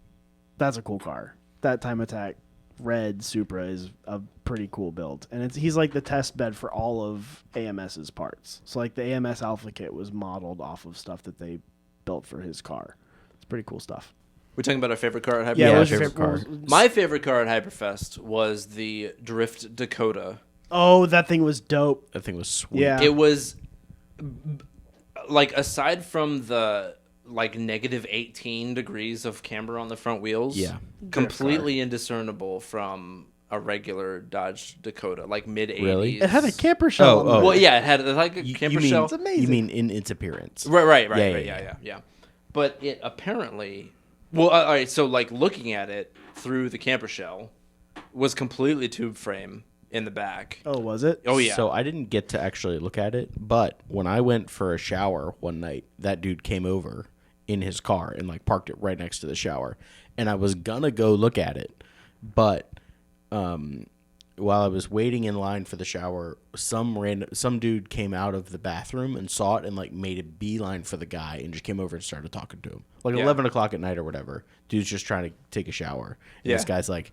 that's a cool car. That Time Attack red Supra is a pretty cool build, and he's like the test bed for all of AMS's parts. So like the AMS Alpha Kit was modeled off of stuff that they built for his car. It's pretty cool stuff. We're talking about our favorite car at Hyperfest. Yeah, Yeah, what was your favorite favorite car. My favorite car at Hyperfest was the Drift Dakota. Oh, that thing was dope. That thing was sweet. Yeah. It was like, aside from the like negative 18 degrees of camber on the front wheels, Yeah. completely indiscernible from a regular Dodge Dakota, like mid 80s. Really? It had a camper shell. Oh, on oh. the Well, yeah, it had like a camper mean, shell. It's amazing. You mean in its appearance? Right, Yeah. yeah. But it apparently, well, all right. So like looking at it through the camper shell, was completely tube frame in the back. Oh, was it? Oh yeah. So I didn't get to actually look at it, but when I went for a shower one night, that dude came over in his car and like parked it right next to the shower, and I was gonna go look at it, but while I was waiting in line for the shower, some dude came out of the bathroom and saw it and like made a beeline for the guy and just came over and started talking to him. Like Yeah. 11 o'clock at night or whatever. Dude's just trying to take a shower. And Yeah. this guy's like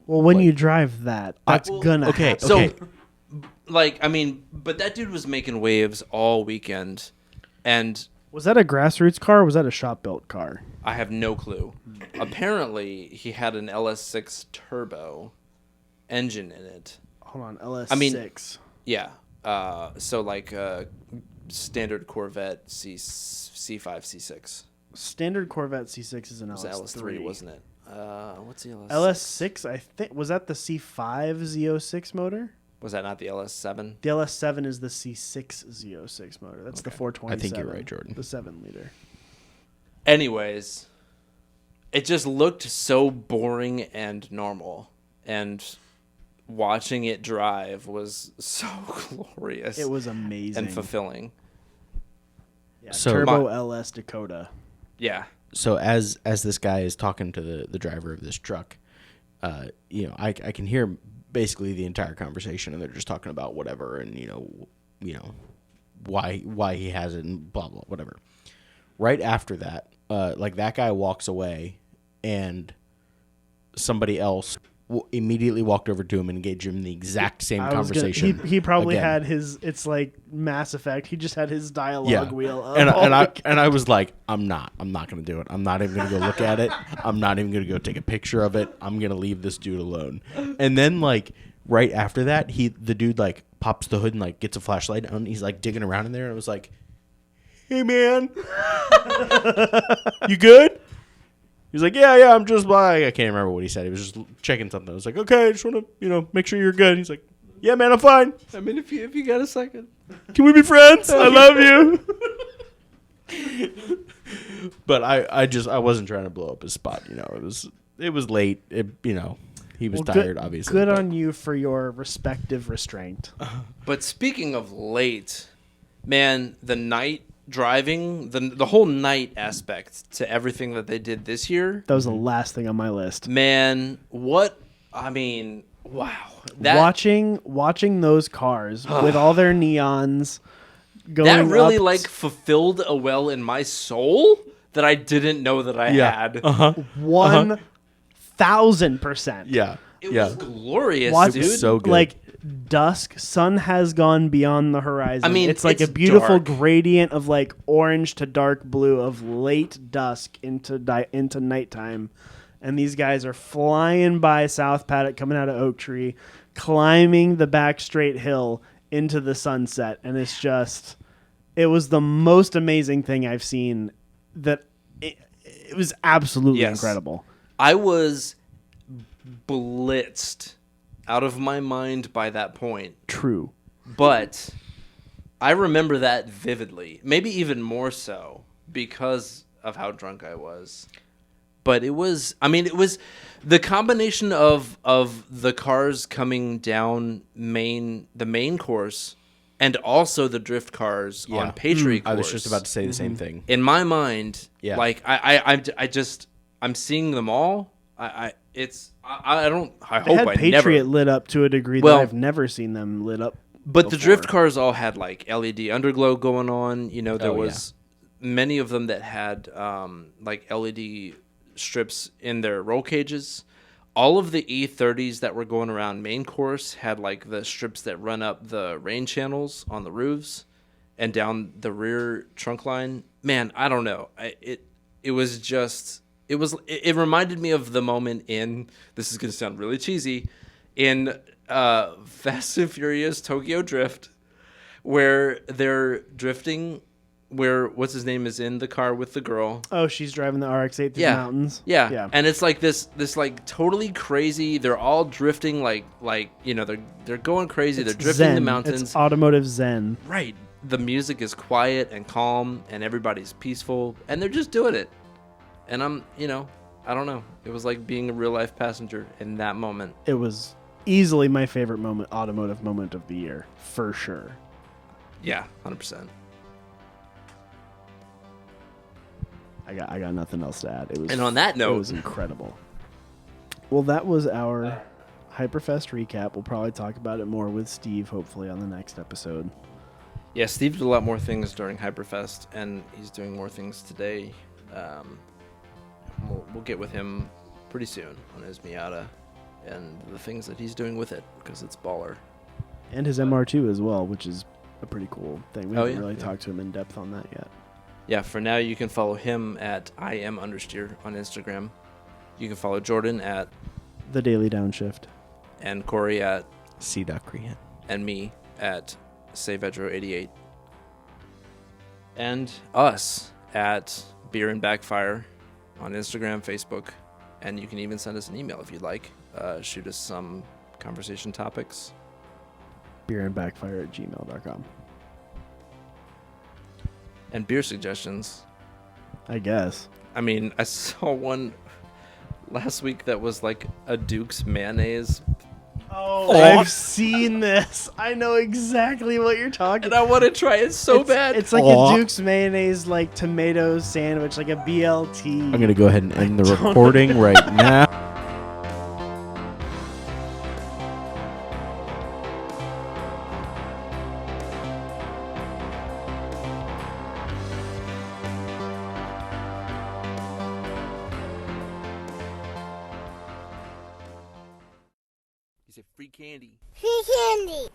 Well, when Like- you drive that, that's gonna okay, happen. So, okay. like, I mean, but that dude was making waves all weekend, and Was that a grassroots car or was that a shop built car? I have no clue. Apparently, he had an LS6 turbo engine in it. Hold on, LS6. I mean- Yeah. So like standard Corvette C5, C6. Standard Corvette C6 is an It was LS3. LS3, wasn't it? What's the LS6? LS6, I think, was that the C5 Z06 motor? Was that not the LS7? The LS7 is the C6 Z06 motor. That's the Okay. 427. I think you're right, Jordan. The 7-liter. Anyways, it just looked so boring and normal, and watching it drive was so glorious It was amazing. and fulfilling. Yeah, So- Turbo LS Dakota. Yeah. So as this guy is talking to the driver of this truck, I can hear basically the entire conversation, and they're just talking about whatever, and why he has it and blah blah whatever. Right after that, like that guy walks away, and somebody else immediately walked over to him and engaged him in the exact same conversation. He probably again. had his. It's like Mass Effect. He just had his dialogue wheel up. And all weekend. I was like, I'm not gonna do it. I'm not even gonna go look at it. I'm not even gonna go take a picture of it. I'm gonna leave this dude alone. And then like right after that, the dude like pops the hood and like gets a flashlight and he's like digging around in there, and I was like, hey man, you good? He's like, yeah, I'm just by. I can't remember what he said. He was just checking something. I was like, okay, I just want to, make sure you're good. He's like, yeah, man, I'm fine. I mean, if you got a second. Can we be friends? I love you. But I wasn't trying to blow up his spot. It was late. He was tired, obviously. Good but- on you for your respective restraint. But speaking of late, man, the night driving, the whole night aspect to everything that they did this year, That was the last thing on my list. man, wow. Watching those cars with all their neons going That really up like fulfilled a well in my soul that I didn't know that I had. 1,000%. Yeah. It yeah. was glorious, Watch- dude. So good. Like dusk, sun has gone beyond the horizon. I mean, it's like it's a beautiful dark. gradient of like orange to dark blue of late dusk into nighttime. And these guys are flying by South Paddock, coming out of Oak Tree, climbing the back straight hill into the sunset, and it was the most amazing thing I've seen. It was absolutely Yes. incredible. I was blitzed out of my mind by that point. True. But I remember that vividly, maybe even more so because of how drunk I was. But it was the combination of the cars coming down the main course and also the drift cars on Patriot course. I was just about to say the same thing. In my mind, Yeah. like I'm seeing them all. I hope They had I Patriot never. lit up to a degree Well- that I've never seen them lit up. But the before. drift cars all had like LED underglow going on. There Oh, was many of them that had like LED strips in their roll cages. all of the E30s that were going around main course had like the strips that run up the rain channels on the roofs and down the rear trunk line. Man, I don't know. It was just, it reminded me of the moment in, this is going to sound really cheesy, in Fast and Furious Tokyo Drift, where they're drifting, where what's his name is in the car with the girl. Oh, she's driving the RX-8 through the mountains. Yeah. And it's like this like totally crazy. They're all drifting like they're going crazy. They're drifting zen. the mountains. It's automotive zen. Right. The music is quiet and calm, and everybody's peaceful, and they're just doing it. And I don't know. It was like being a real life passenger in that moment. It was easily my favorite automotive moment of the year, for sure. Yeah, 100%. I got nothing else to add. And on that note, it was incredible. Well, that was our Hyperfest recap. We'll probably talk about it more with Steve, hopefully, on the next episode. Yeah, Steve did a lot more things during Hyperfest, and he's doing more things today. We'll get with him pretty soon on his Miata and the things that he's doing with it, because it's baller. And his MR2 as well, which is a pretty cool thing. We haven't really talked to him in depth on that yet. Yeah, for now you can follow him at IM_understeer on Instagram. You can follow Jordan at The Daily Downshift. And Corey at C.Crean. And me at SaveEdro88. And us at Beer and Backfire on Instagram, Facebook. And you can even send us an email if you'd like. Shoot us some conversation topics. beerandbackfire@gmail.com. And beer suggestions. I guess. I mean, I saw one last week that was like a Duke's mayonnaise. Oh, I've seen this. I know exactly what you're talking about. And I want to try it so bad. It's like a Duke's mayonnaise, like tomato sandwich, like a BLT. I'm going to go ahead and end the recording right now. He said free candy. Free candy.